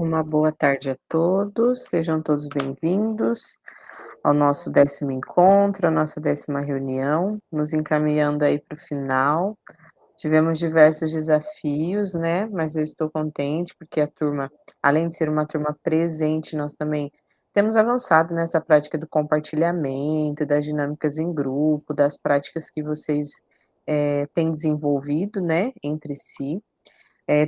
Uma boa tarde a todos, sejam todos bem-vindos ao nosso 10º encontro, a nossa 10ª reunião, nos encaminhando aí para o final. Tivemos diversos desafios, né, mas eu estou contente porque a turma, além de ser uma turma presente, nós também temos avançado nessa prática do compartilhamento, das dinâmicas em grupo, das práticas que vocês, têm desenvolvido, né, entre si.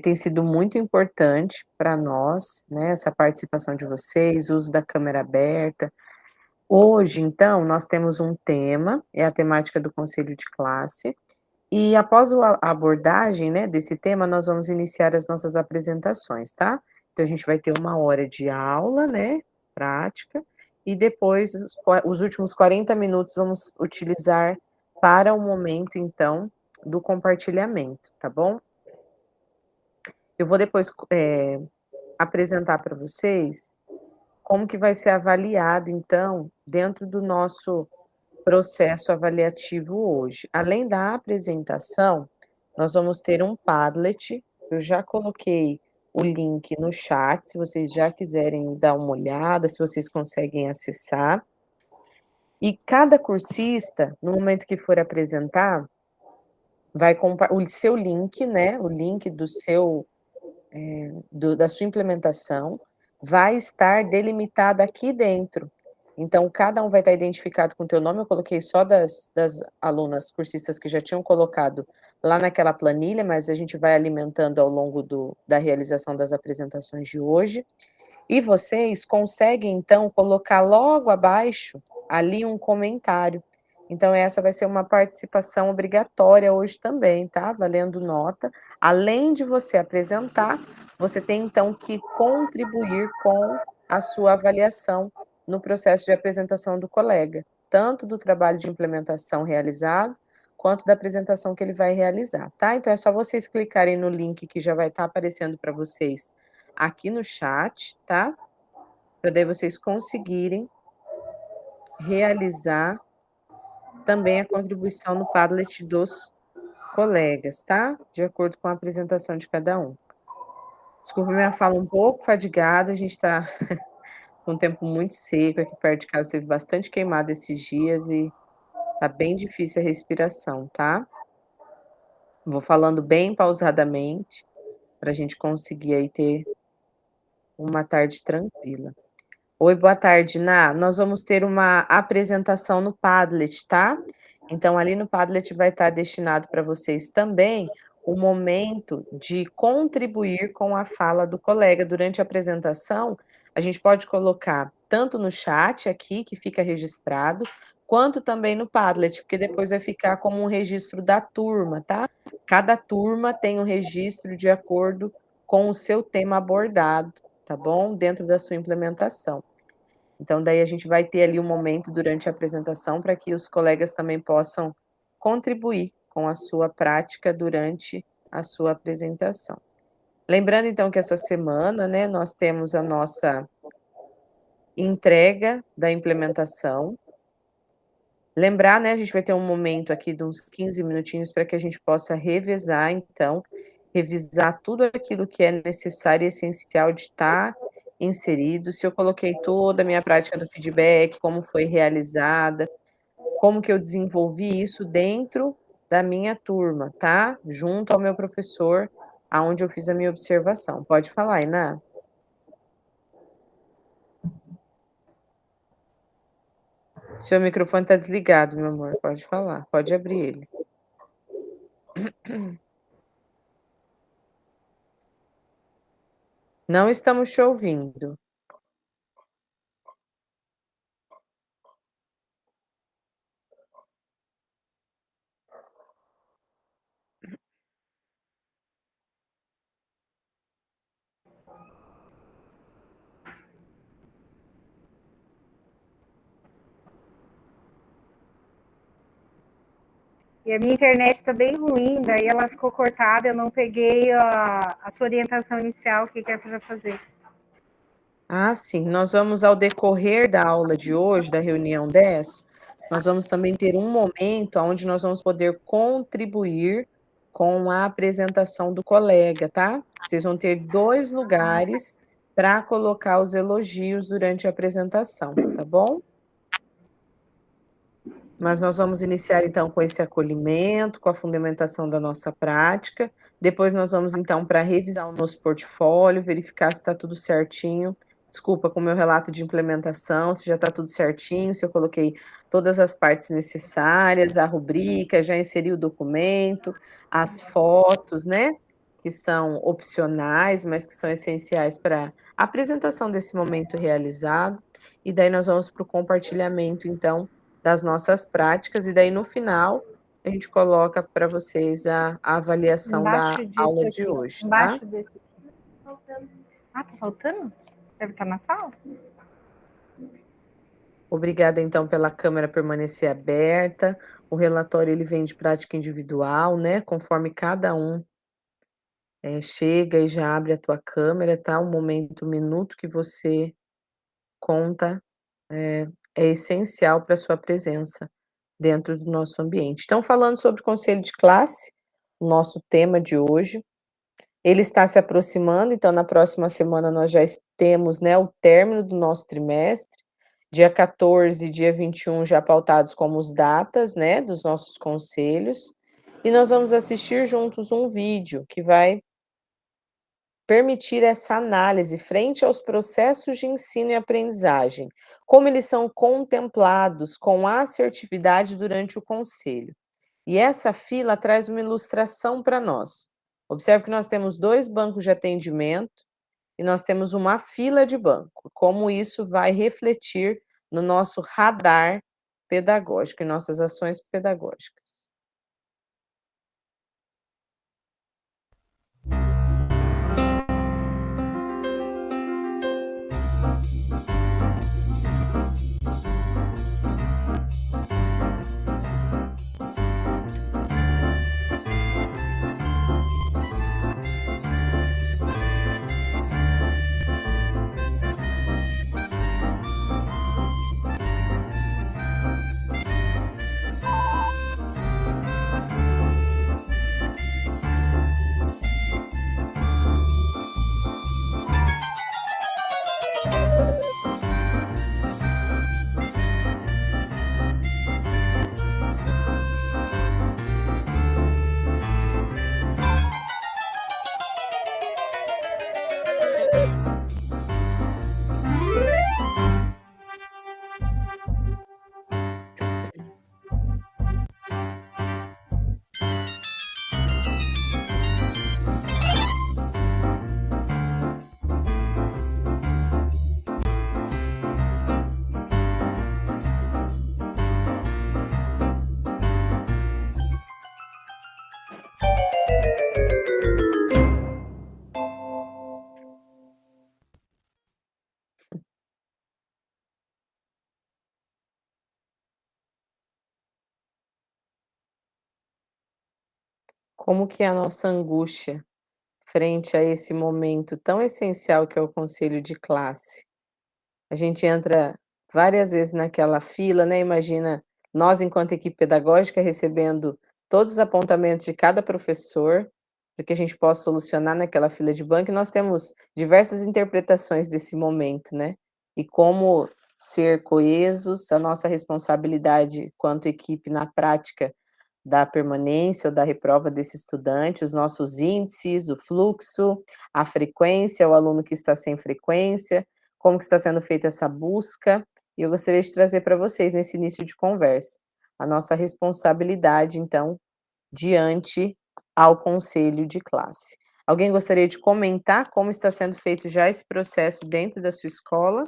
Tem sido muito importante para nós, né, essa participação de vocês, o uso da câmera aberta. Hoje, então, nós temos um tema, é a temática do conselho de classe, e após a abordagem, né, desse tema, nós vamos iniciar as nossas apresentações, tá? Então a gente vai ter 1 hora de aula, né, prática, e depois os últimos 40 minutos vamos utilizar para o momento, então, do compartilhamento, tá bom? Eu vou depois apresentar para vocês como que vai ser avaliado, então, dentro do nosso processo avaliativo hoje. Além da apresentação, nós vamos ter um Padlet, eu já coloquei o link no chat, se vocês já quiserem dar uma olhada, se vocês conseguem acessar. E cada cursista, no momento que for apresentar, vai o seu link, né, o link do seu da sua implementação, vai estar delimitada aqui dentro. Então, cada um vai estar identificado com o teu nome, eu coloquei só das alunas cursistas que já tinham colocado lá naquela planilha, mas a gente vai alimentando ao longo da realização das apresentações de hoje. E vocês conseguem, então, colocar logo abaixo, ali, um comentário. Então essa vai ser uma participação obrigatória hoje também, tá, valendo nota. Além de você apresentar, você tem então que contribuir com a sua avaliação no processo de apresentação do colega, tanto do trabalho de implementação realizado, quanto da apresentação que ele vai realizar, tá. Então é só vocês clicarem no link que já vai estar aparecendo para vocês aqui no chat, tá, para daí vocês conseguirem realizar também a contribuição no Padlet dos colegas, tá, de acordo com a apresentação de cada um. Desculpa minha fala um pouco fadigada, a gente está com um tempo muito seco, aqui perto de casa teve bastante queimada esses dias e tá bem difícil a respiração, tá. Vou falando bem pausadamente, para a gente conseguir aí ter uma tarde tranquila. Oi, boa tarde, Ná. Nós vamos ter uma apresentação no Padlet, tá? Então, ali no Padlet vai estar destinado para vocês também o momento de contribuir com a fala do colega. Durante a apresentação, a gente pode colocar tanto no chat aqui, que fica registrado, quanto também no Padlet, porque depois vai ficar como um registro da turma, tá? Cada turma tem um registro de acordo com o seu tema abordado, tá bom? Dentro da sua implementação. Então, daí a gente vai ter ali um momento durante a apresentação para que os colegas também possam contribuir com a sua prática durante a sua apresentação. Lembrando então que essa semana, né, nós temos a nossa entrega da implementação. Lembrar, né, a gente vai ter um momento aqui de uns 15 minutinhos para que a gente possa revezar então, revisar tudo aquilo que é necessário e essencial de estar inserido, se eu coloquei toda a minha prática do feedback, como foi realizada, como que eu desenvolvi isso dentro da minha turma, tá, junto ao meu professor, aonde eu fiz a minha observação. Pode falar, Iná. Seu microfone está desligado, meu amor, pode falar, pode abrir ele. Não estamos te ouvindo. E a minha internet está bem ruim, daí ela ficou cortada, eu não peguei a sua orientação inicial, o que é para fazer. Ah, sim. Nós vamos, ao decorrer da aula de hoje, da reunião 10, nós vamos também ter um momento onde nós vamos poder contribuir com a apresentação do colega, tá? Vocês vão ter 2 lugares para colocar os elogios durante a apresentação, tá bom? Mas nós vamos iniciar então com esse acolhimento, com a fundamentação da nossa prática. Depois nós vamos então para revisar o nosso portfólio, verificar se está tudo certinho. Desculpa, com o meu relato de implementação, se já está tudo certinho, se eu coloquei todas as partes necessárias, a rubrica, já inseri o documento, as fotos, né? Que são opcionais, mas que são essenciais para a apresentação desse momento realizado. E daí nós vamos para o compartilhamento, então, das nossas práticas, e daí no final a gente coloca para vocês a avaliação da Embaixo disso aula aqui, de hoje, tá? embaixo desse aqui. Ah, tá faltando? Deve estar na sala? Obrigada, então, pela câmera permanecer aberta. O relatório, ele vem de prática individual, né, conforme cada um chega e já abre a tua câmera, tá? O momento, o minuto que você conta é essencial para a sua presença dentro do nosso ambiente. Então, falando sobre conselho de classe, o nosso tema de hoje, ele está se aproximando, então na próxima semana nós já temos, né, o término do nosso trimestre, dia 14 e dia 21 já pautados como os datas, né, dos nossos conselhos, e nós vamos assistir juntos um vídeo que vai permitir essa análise frente aos processos de ensino e aprendizagem, como eles são contemplados com assertividade durante o conselho. E essa fila traz uma ilustração para nós. Observe que nós temos 2 bancos de atendimento e nós temos uma fila de banco. Como isso vai refletir no nosso radar pedagógico, em nossas ações pedagógicas. Como que é a nossa angústia frente a esse momento tão essencial que é o conselho de classe? A gente entra várias vezes naquela fila, né, imagina nós enquanto equipe pedagógica recebendo todos os apontamentos de cada professor, para que a gente possa solucionar naquela fila de banco, e nós temos diversas interpretações desse momento, né, e como ser coesos, a nossa responsabilidade quanto equipe na prática da permanência ou da reprova desse estudante, os nossos índices, o fluxo, a frequência, o aluno que está sem frequência, como que está sendo feita essa busca, e eu gostaria de trazer para vocês nesse início de conversa, a nossa responsabilidade então, diante ao conselho de classe. Alguém gostaria de comentar como está sendo feito já esse processo dentro da sua escola?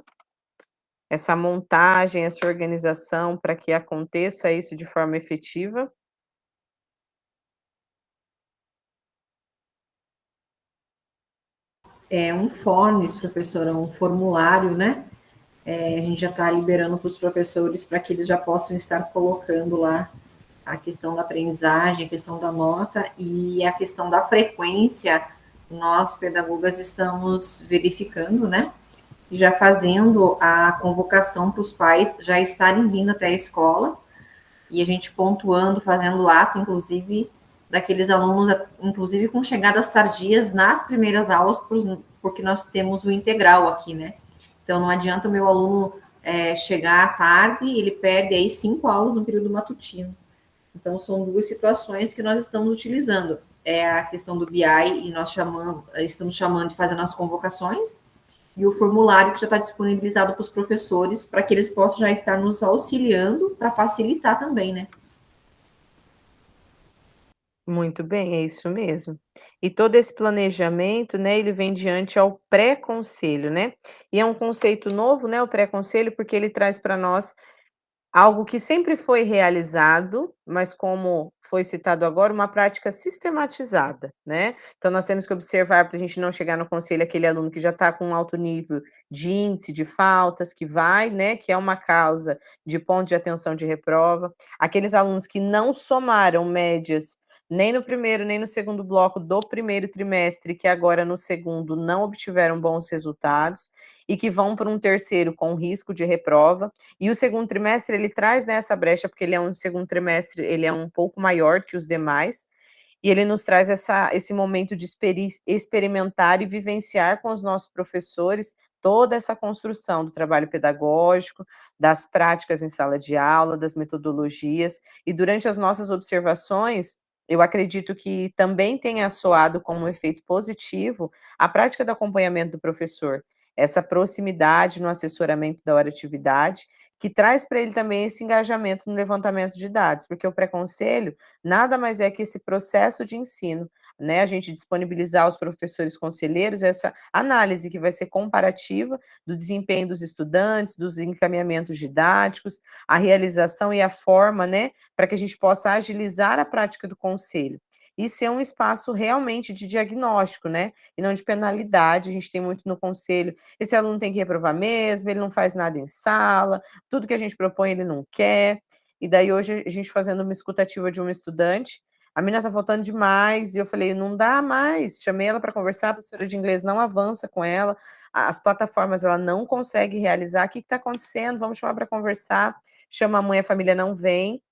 Essa montagem, essa organização para que aconteça isso de forma efetiva? É um forms, professora, um formulário, né? A gente já está liberando para os professores para que eles já possam estar colocando lá a questão da aprendizagem, a questão da nota e a questão da frequência. Nós, pedagogas, estamos verificando, né? E já fazendo a convocação para os pais já estarem vindo até a escola e a gente pontuando, fazendo ato, inclusive, daqueles alunos, inclusive com chegadas tardias nas primeiras aulas, porque nós temos o integral aqui, né? Então, não adianta o meu aluno chegar tarde, ele perde aí 5 aulas no período matutino. Então, são duas situações que nós estamos utilizando. É a questão do BI, e nós estamos chamando de fazer as convocações, e o formulário que já está disponibilizado para os professores, para que eles possam já estar nos auxiliando, para facilitar também, né? Muito bem, é isso mesmo. E todo esse planejamento, né, ele vem diante ao pré-conselho, né? E é um conceito novo, né, o pré-conselho, porque ele traz para nós algo que sempre foi realizado, mas como foi citado agora, uma prática sistematizada, né? Então nós temos que observar para a gente não chegar no conselho aquele aluno que já está com um alto nível de índice de faltas, que vai, né, que é uma causa de ponto de atenção de reprova, aqueles alunos que não somaram médias nem no primeiro, nem no segundo bloco do primeiro trimestre, que agora no segundo não obtiveram bons resultados e que vão para um terceiro com risco de reprova. E o segundo trimestre ele traz, né, essa brecha, porque ele é um segundo trimestre, ele é um pouco maior que os demais, e ele nos traz esse momento de experimentar e vivenciar com os nossos professores toda essa construção do trabalho pedagógico, das práticas em sala de aula, das metodologias, e durante as nossas observações, eu acredito que também tenha soado como um efeito positivo a prática do acompanhamento do professor, essa proximidade no assessoramento da hora-atividade, que traz para ele também esse engajamento no levantamento de dados, porque o pré-conselho nada mais é que esse processo de ensino, né, a gente disponibilizar aos professores conselheiros essa análise que vai ser comparativa do desempenho dos estudantes, dos encaminhamentos didáticos, a realização e a forma, né, para que a gente possa agilizar a prática do conselho. E ser um espaço realmente de diagnóstico, né, e não de penalidade. A gente tem muito no conselho, esse aluno tem que reprovar mesmo, ele não faz nada em sala, tudo que a gente propõe ele não quer. E daí hoje a gente fazendo uma escutativa de uma estudante, a menina tá faltando demais, e eu falei: "Não dá mais", chamei ela para conversar, a professora de inglês não avança com ela, as plataformas ela não consegue realizar, "O que que tá acontecendo? Vamos chamar para conversar", chama a mãe, a família não vem,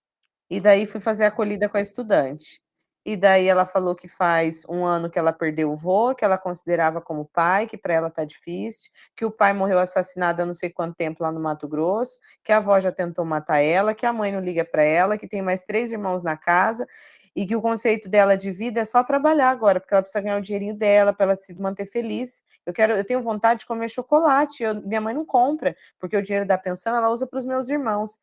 e daí fui fazer a acolhida com a estudante. E daí ela falou que faz 1 ano que ela perdeu o vô, que ela considerava como pai, que para ela tá difícil, que o pai morreu assassinado há não sei quanto tempo lá no Mato Grosso, que a avó já tentou matar ela, que a mãe não liga para ela, que tem mais 3 irmãos na casa, e que o conceito dela de vida é só trabalhar agora, porque ela precisa ganhar o dinheirinho dela para ela se manter feliz. Eu tenho vontade de comer chocolate, minha mãe não compra, porque o dinheiro da pensão ela usa para os meus irmãos.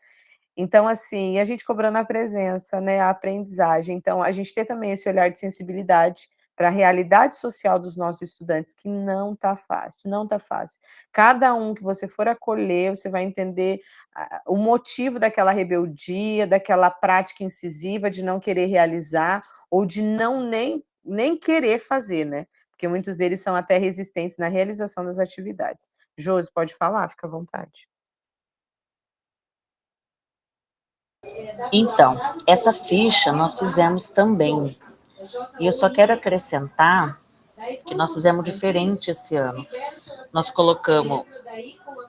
Então, assim, e a gente cobrando a presença, né, a aprendizagem. Então, a gente ter também esse olhar de sensibilidade para a realidade social dos nossos estudantes, que não está fácil, não está fácil. Cada um que você for acolher, você vai entender o motivo daquela rebeldia, daquela prática incisiva de não querer realizar ou de não nem querer fazer, né? Porque muitos deles são até resistentes na realização das atividades. Josi, pode falar? Fica à vontade. Então, essa ficha nós fizemos também. E eu só quero acrescentar que nós fizemos diferente esse ano. Nós colocamos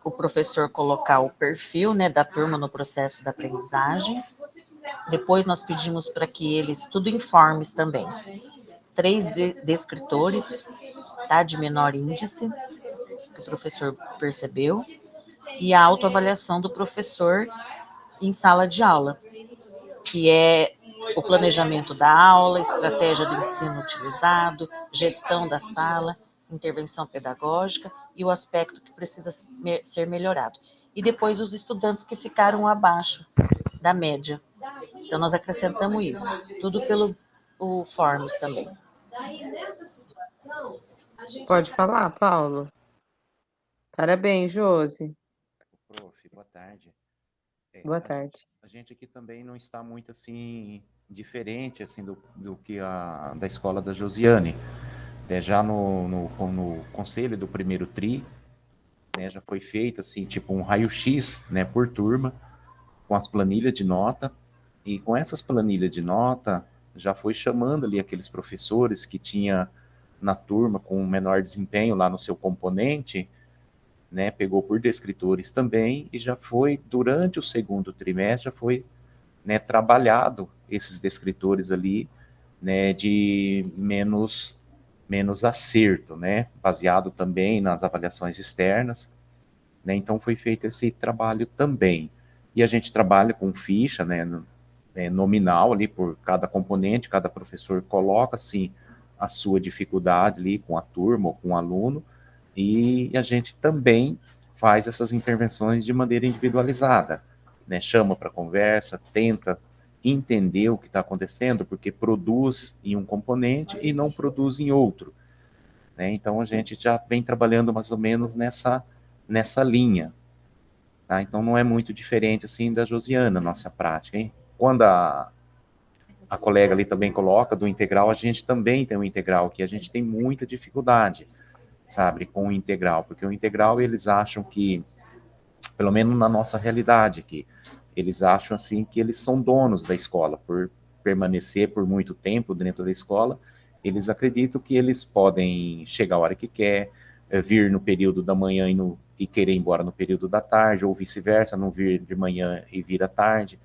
o professor colocar o perfil, né, da turma no processo da aprendizagem. Depois nós pedimos para que eles, tudo informes também, 3 descritores, tá, de menor índice, que o professor percebeu, e a autoavaliação do professor em sala de aula, que é o planejamento da aula, estratégia do ensino utilizado, gestão da sala, intervenção pedagógica e o aspecto que precisa ser melhorado. E depois os estudantes que ficaram abaixo da média. Então, nós acrescentamos isso, tudo pelo o Forms também. Pode falar, Paulo. Parabéns, Josi. Prof, boa tarde. Boa tarde. A gente aqui também não está muito assim diferente assim do que a da escola da Josiane. Já no conselho do primeiro tri, né, já foi feito assim tipo um raio-x, né, por turma, com as planilhas de nota, e com essas planilhas de nota já foi chamando ali aqueles professores que tinha na turma com menor desempenho lá no seu componente, né, pegou por descritores também, e já foi, durante o segundo trimestre, já foi, né, trabalhado esses descritores ali, né, de menos acerto, né, baseado também nas avaliações externas, né, então foi feito esse trabalho também. E a gente trabalha com ficha, né, nominal ali por cada componente, cada professor coloca, assim, a sua dificuldade ali com a turma ou com o aluno, e a gente também faz essas intervenções de maneira individualizada, né, chama para conversa, tenta entender o que está acontecendo, porque produz em um componente e não produz em outro, né? Então a gente já vem trabalhando mais ou menos nessa linha, tá? Então não é muito diferente assim da Josiana, nossa prática, hein? Quando a colega ali também coloca do integral, a gente também tem um integral que a gente tem muita dificuldade, sabe, com o integral, porque o integral eles acham que, pelo menos na nossa realidade, que eles acham assim que eles são donos da escola, por permanecer por muito tempo dentro da escola, eles acreditam que eles podem chegar a hora que quer, vir no período da manhã e querer ir embora no período da tarde, ou vice-versa, não vir de manhã e vir à tarde.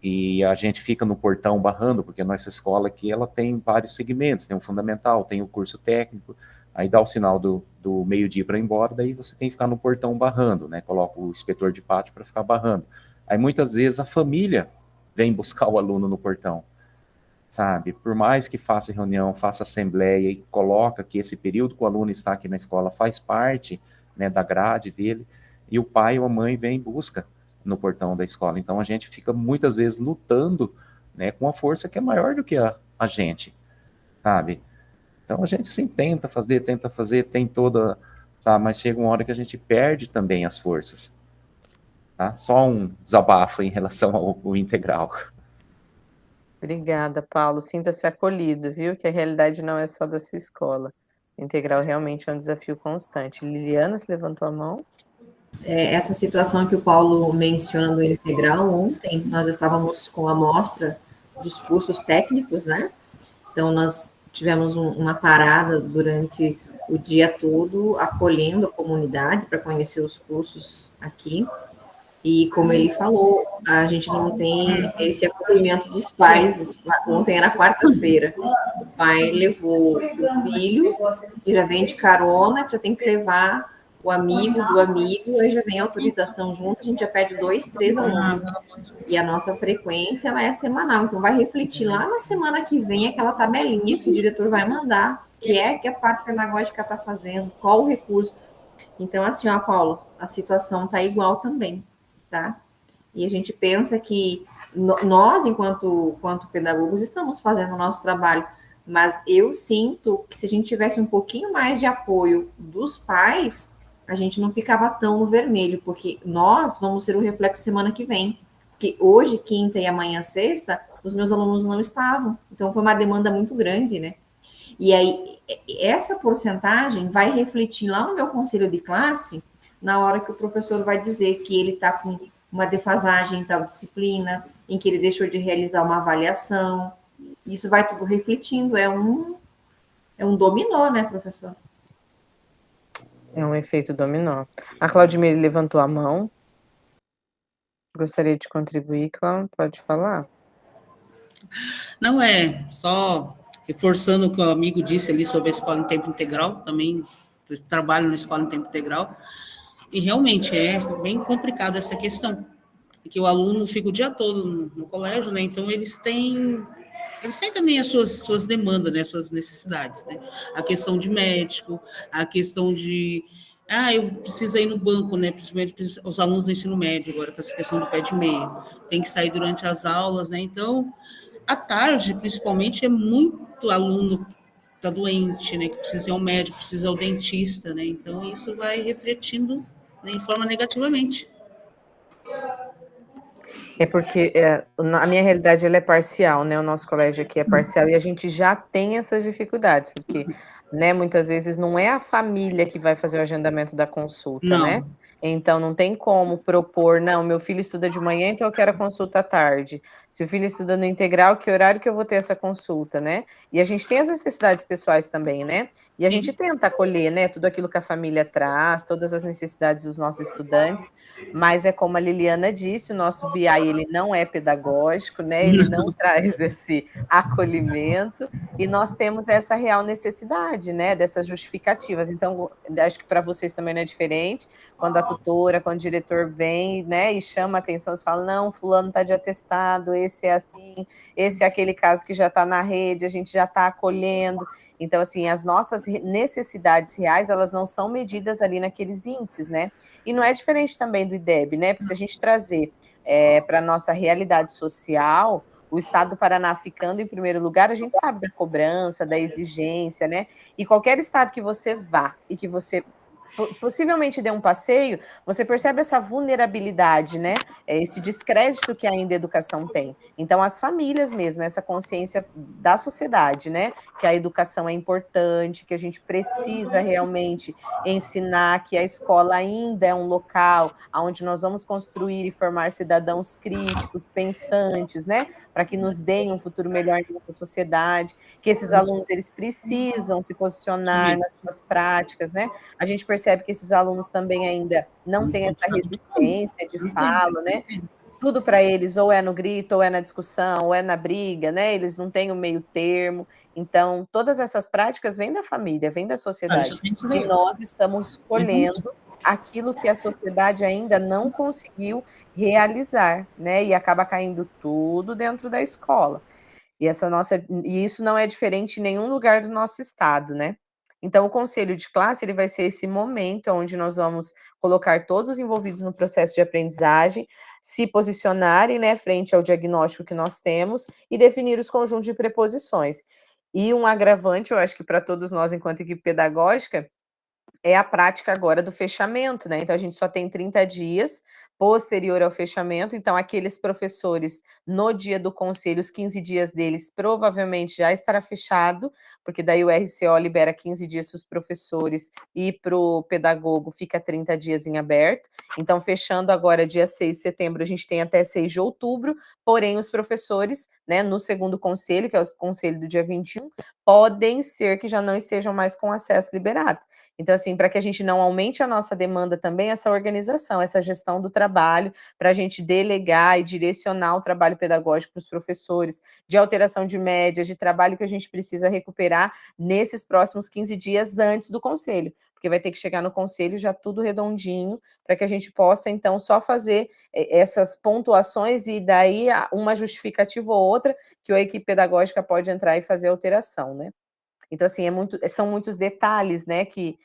E a gente fica no portão barrando, porque a nossa escola aqui ela tem vários segmentos, tem o fundamental, tem o curso técnico, aí dá o sinal do meio-dia para ir embora, daí você tem que ficar no portão barrando, né? Coloca o inspetor de pátio para ficar barrando. Aí muitas vezes a família vem buscar o aluno no portão, sabe? Por mais que faça reunião, faça assembleia e coloca que esse período que o aluno está aqui na escola faz parte, né, da grade dele, e o pai ou a mãe vem em busca no portão da escola. Então a gente fica muitas vezes lutando, né, com uma força que é maior do que a gente, sabe? Então a gente sim tenta fazer, tem toda, sabe? Mas chega uma hora que a gente perde também as forças, tá? Só um desabafo em relação ao integral. Obrigada, Paulo. Sinta-se acolhido, viu? Que a realidade não é só da sua escola. O integral realmente é um desafio constante. Liliana, você levantou a mão? Essa situação que o Paulo menciona do integral, ontem nós estávamos com a amostra dos cursos técnicos, né? Então, nós tivemos uma parada durante o dia todo, acolhendo a comunidade para conhecer os cursos aqui. E como ele falou, a gente não tem esse acolhimento dos pais. Ontem era quarta-feira. O pai levou o filho, que já vem de carona, já tem que levar o amigo do amigo, aí já vem autorização junto, a gente já pede 2, 3 alunos. E a nossa frequência ela é semanal, então vai refletir lá na semana que vem aquela tabelinha que o diretor vai mandar, que a parte pedagógica está fazendo, qual o recurso. Então, assim, ó, Paulo, a situação está igual também, tá? E a gente pensa que nós, enquanto pedagogos, estamos fazendo o nosso trabalho, mas eu sinto que se a gente tivesse um pouquinho mais de apoio dos pais, a gente não ficava tão no vermelho, porque nós vamos ser o reflexo semana que vem. Porque hoje, quinta e amanhã, sexta, os meus alunos não estavam. Então, foi uma demanda muito grande, né? E aí, essa porcentagem vai refletir lá no meu conselho de classe, na hora que o professor vai dizer que ele está com uma defasagem em tal disciplina, em que ele deixou de realizar uma avaliação. Isso vai tudo refletindo, é um dominó, né, professor? É um efeito dominó. A Claudimir levantou a mão. Gostaria de contribuir, Cláudia? Pode falar. Não só reforçando o que o amigo disse ali sobre a escola em tempo integral, também trabalho na escola em tempo integral, e realmente é bem complicado essa questão, porque o aluno fica o dia todo no colégio, né? Então eles têm também as suas demandas, né? Suas necessidades, né? A questão de médico, a questão de eu preciso ir no banco, né? Principalmente os alunos do ensino médio agora, com essa questão do pé de meia, tem que sair durante as aulas, né? Então, à tarde, principalmente, é muito aluno que está doente, né? Que precisa ir ao médico, precisa ir ao dentista, né? Então, isso vai refletindo, né, em forma negativamente. É porque a minha realidade ela é parcial, né? O nosso colégio aqui é parcial e a gente já tem essas dificuldades, porque, né, muitas vezes não é a família que vai fazer o agendamento da consulta, né? Não. Então, não tem como propor, não, meu filho estuda de manhã, então eu quero a consulta à tarde. Se o filho estuda no integral, que horário que eu vou ter essa consulta, né? E a gente tem as necessidades pessoais também, né? E a gente tenta acolher, né, tudo aquilo que a família traz, todas as necessidades dos nossos estudantes, mas é como a Liliana disse, o nosso BI, ele não é pedagógico, né? Ele não traz esse acolhimento, e nós temos essa real necessidade, né, dessas justificativas. Então, acho que para vocês também não é diferente, quando a tutora, quando o diretor vem, né, e chama a atenção, você fala, não, fulano está de atestado, esse é assim, esse é aquele caso que já está na rede, a gente já está acolhendo. Então, assim, as nossas necessidades reais, elas não são medidas ali naqueles índices, né? E não é diferente também do IDEB, né? Porque se a gente trazer para a nossa realidade social, o Estado do Paraná ficando em primeiro lugar, a gente sabe da cobrança, da exigência, né? E qualquer estado que você vá e que você possivelmente dê um passeio, você percebe essa vulnerabilidade, né? Esse descrédito que ainda a educação tem. Então, as famílias mesmo, essa consciência da sociedade, né? Que a educação é importante, que a gente precisa realmente ensinar que a escola ainda é um local onde nós vamos construir e formar cidadãos críticos, pensantes, né? Para que nos deem um futuro melhor em nossa sociedade, que esses alunos eles precisam se posicionar nas suas práticas, né? A gente percebe que esses alunos também ainda não têm essa resistência de fala, né? Tudo para eles ou é no grito, ou é na discussão, ou é na briga, né? Eles não têm o meio termo. Então, todas essas práticas vêm da família, vêm da sociedade. E nós estamos colhendo aquilo que a sociedade ainda não conseguiu realizar, né? E acaba caindo tudo dentro da escola. E isso não é diferente em nenhum lugar do nosso estado, né? Então, o conselho de classe ele vai ser esse momento onde nós vamos colocar todos os envolvidos no processo de aprendizagem, se posicionarem, né, frente ao diagnóstico que nós temos e definir os conjuntos de preposições. E um agravante, eu acho que para todos nós, enquanto equipe pedagógica, é a prática agora do fechamento, né? Então a gente só tem 30 dias posterior ao fechamento, então aqueles professores no dia do conselho, os 15 dias deles provavelmente já estará fechado, porque daí o RCO libera 15 dias para os professores e para o pedagogo fica 30 dias em aberto. Então, fechando agora dia 6 de setembro, a gente tem até 6 de outubro, porém os professores, né, no segundo conselho, que é o conselho do dia 21, podem ser que já não estejam mais com acesso liberado. Então, assim, para que a gente não aumente a nossa demanda também, essa organização, essa gestão do trabalho, para a gente delegar e direcionar o trabalho pedagógico para os professores, de alteração de médias, de trabalho que a gente precisa recuperar nesses próximos 15 dias antes do conselho, porque vai ter que chegar no conselho já tudo redondinho, para que a gente possa, então, só fazer essas pontuações e daí uma justificativa ou outra que a equipe pedagógica pode entrar e fazer alteração, né? Então, assim, são muitos detalhes, né, que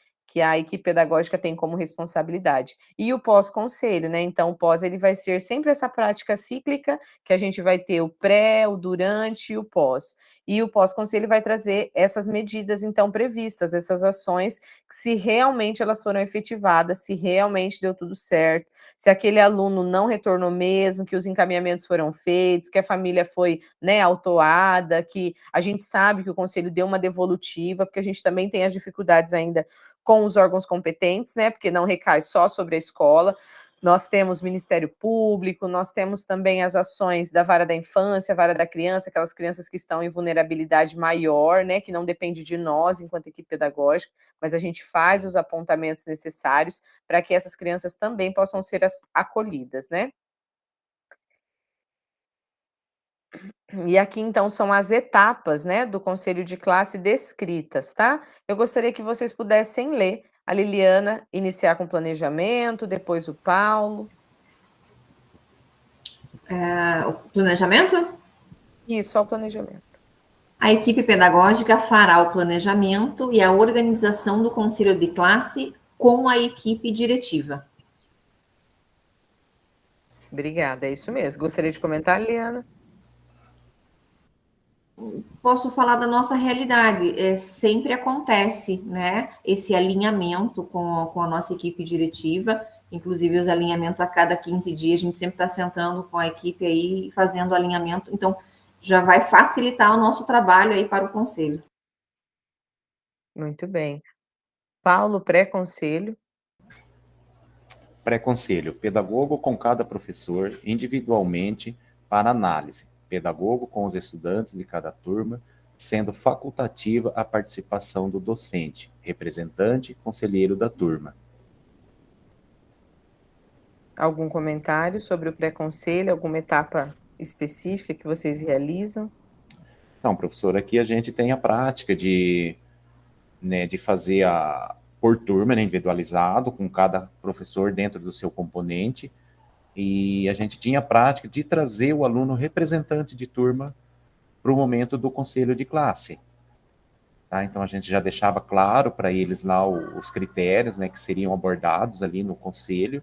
a equipe pedagógica tem como responsabilidade. E o pós-conselho, né? Então, o pós ele vai ser sempre essa prática cíclica, que a gente vai ter o pré, o durante e o pós. E o pós-conselho vai trazer essas medidas, então, previstas, essas ações, se realmente elas foram efetivadas, se realmente deu tudo certo, se aquele aluno não retornou mesmo, que os encaminhamentos foram feitos, que a família foi, né, autuada, que a gente sabe que o conselho deu uma devolutiva, porque a gente também tem as dificuldades ainda com os órgãos competentes, né, porque não recai só sobre a escola. Nós temos Ministério Público, nós temos também as ações da Vara da Infância, Vara da Criança, aquelas crianças que estão em vulnerabilidade maior, né, que não depende de nós enquanto equipe pedagógica, mas a gente faz os apontamentos necessários para que essas crianças também possam ser acolhidas, né? E aqui, então, são as etapas, né, do conselho de classe descritas, tá? Eu gostaria que vocês pudessem ler. A Liliana iniciar com planejamento, depois o Paulo. O planejamento? Isso, ao planejamento. A equipe pedagógica fará o planejamento e a organização do conselho de classe com a equipe diretiva. Obrigada, é isso mesmo. Gostaria de comentar, Liliana? Posso falar da nossa realidade, sempre acontece, né, esse alinhamento com a nossa equipe diretiva, inclusive os alinhamentos a cada 15 dias, a gente sempre está sentando com a equipe aí, fazendo alinhamento, então já vai facilitar o nosso trabalho aí para o conselho. Muito bem. Paulo, pré-conselho. Pré-conselho, pedagogo com cada professor, individualmente, para análise. Pedagogo com os estudantes de cada turma, sendo facultativa a participação do docente, representante, conselheiro da turma. Algum comentário sobre o pré-conselho, alguma etapa específica que vocês realizam? Então, professor, aqui a gente tem a prática de fazer por turma, né, individualizado, com cada professor dentro do seu componente, e a gente tinha a prática de trazer o aluno representante de turma para o momento do conselho de classe. Tá? Então, a gente já deixava claro para eles lá os critérios, né, que seriam abordados ali no conselho,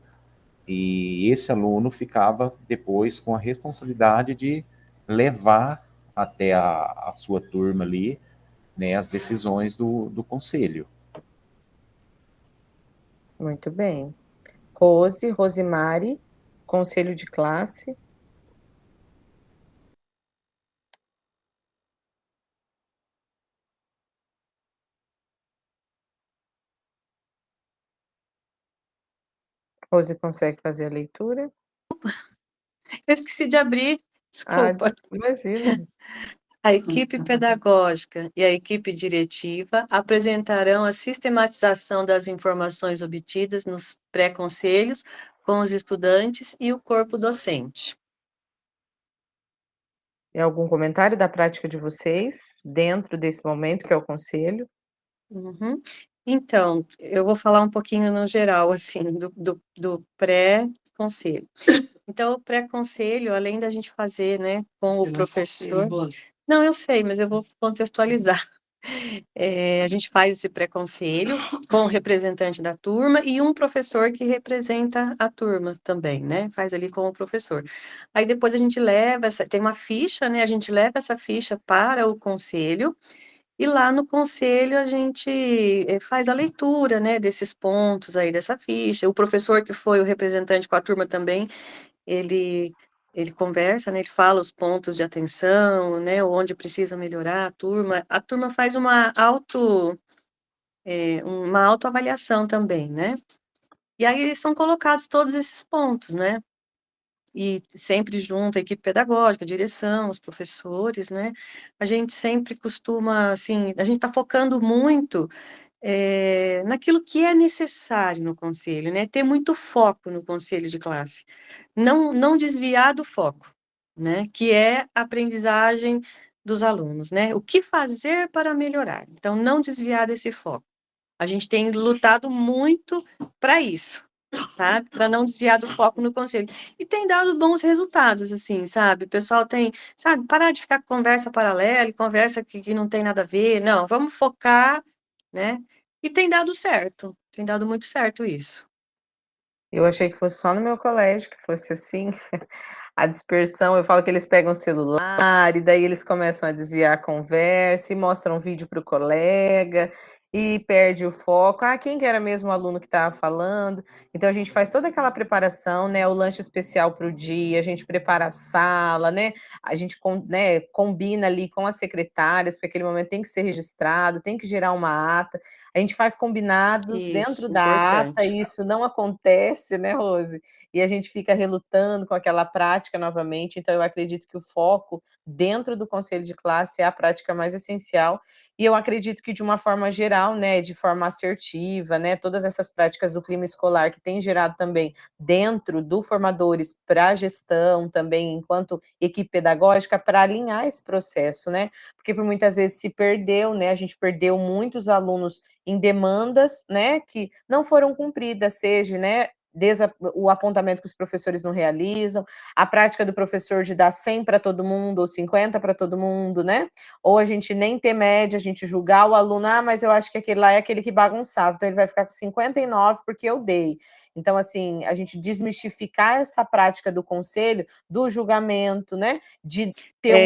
e esse aluno ficava depois com a responsabilidade de levar até a sua turma ali, né, as decisões do conselho. Muito bem. Rosemary, conselho de classe. Rose consegue fazer a leitura? Eu esqueci de abrir, desculpa. Imagina. A equipe pedagógica e a equipe diretiva apresentarão a sistematização das informações obtidas nos pré-conselhos com os estudantes e o corpo docente. E algum comentário da prática de vocês, dentro desse momento que é o conselho? Uhum. Então, eu vou falar um pouquinho no geral, assim, do pré-conselho. Então, o pré-conselho, além da gente fazer, né, com o professor... Não, eu sei, mas eu vou contextualizar. A gente faz esse pré-conselho com o representante da turma e um professor que representa a turma também, né? Faz ali com o professor. Aí depois a gente leva, tem uma ficha, né? A gente leva essa ficha para o conselho e lá no conselho a gente faz a leitura, né? Desses pontos aí dessa ficha. O professor que foi o representante com a turma também, ele conversa, né, ele fala os pontos de atenção, né, onde precisa melhorar a turma faz uma autoavaliação também, né, e aí são colocados todos esses pontos, né, e sempre junto a equipe pedagógica, a direção, os professores, né, a gente sempre costuma, assim, a gente está focando muito naquilo que é necessário no conselho, né? Ter muito foco no conselho de classe, não desviar do foco, né? Que é a aprendizagem dos alunos, né? O que fazer para melhorar? Então, não desviar desse foco. A gente tem lutado muito para isso, sabe? Para não desviar do foco no conselho. E tem dado bons resultados, assim, sabe? O pessoal tem, sabe, parar de ficar com conversa paralela, conversa que não tem nada a ver. Não, vamos focar, né? E tem dado certo, tem dado muito certo isso. Eu achei que fosse só no meu colégio, que fosse assim. A dispersão, eu falo que eles pegam o celular e daí eles começam a desviar a conversa e mostram um vídeo para o colega e perde o foco. Ah, quem que era mesmo o aluno que estava falando? Então a gente faz toda aquela preparação, né? O lanche especial para o dia, a gente prepara a sala, né? A gente né, combina ali com as secretárias, porque aquele momento tem que ser registrado, tem que gerar uma ata. A gente faz combinados dentro Isso, da ata, importante. e isso não acontece, né, Rose? E a gente fica relutando com aquela prática novamente. Então, eu acredito que o foco dentro do conselho de classe é a prática mais essencial. E eu acredito que, de uma forma geral, né, de forma assertiva, né, todas essas práticas do clima escolar que tem gerado também dentro do formadores para a gestão, também enquanto equipe pedagógica, para alinhar esse processo, né? Porque por muitas vezes se perdeu, né? A gente perdeu muitos alunos em demandas, né, que não foram cumpridas, seja, né, o apontamento que os professores não realizam, a prática do professor de dar 100 para todo mundo ou 50 para todo mundo, né? Ou a gente nem ter média, a gente julgar o aluno, ah, mas eu acho que aquele lá é aquele que bagunçava, então ele vai ficar com 59 porque eu dei. Então, assim, a gente desmistificar essa prática do conselho, do julgamento, né? De ter um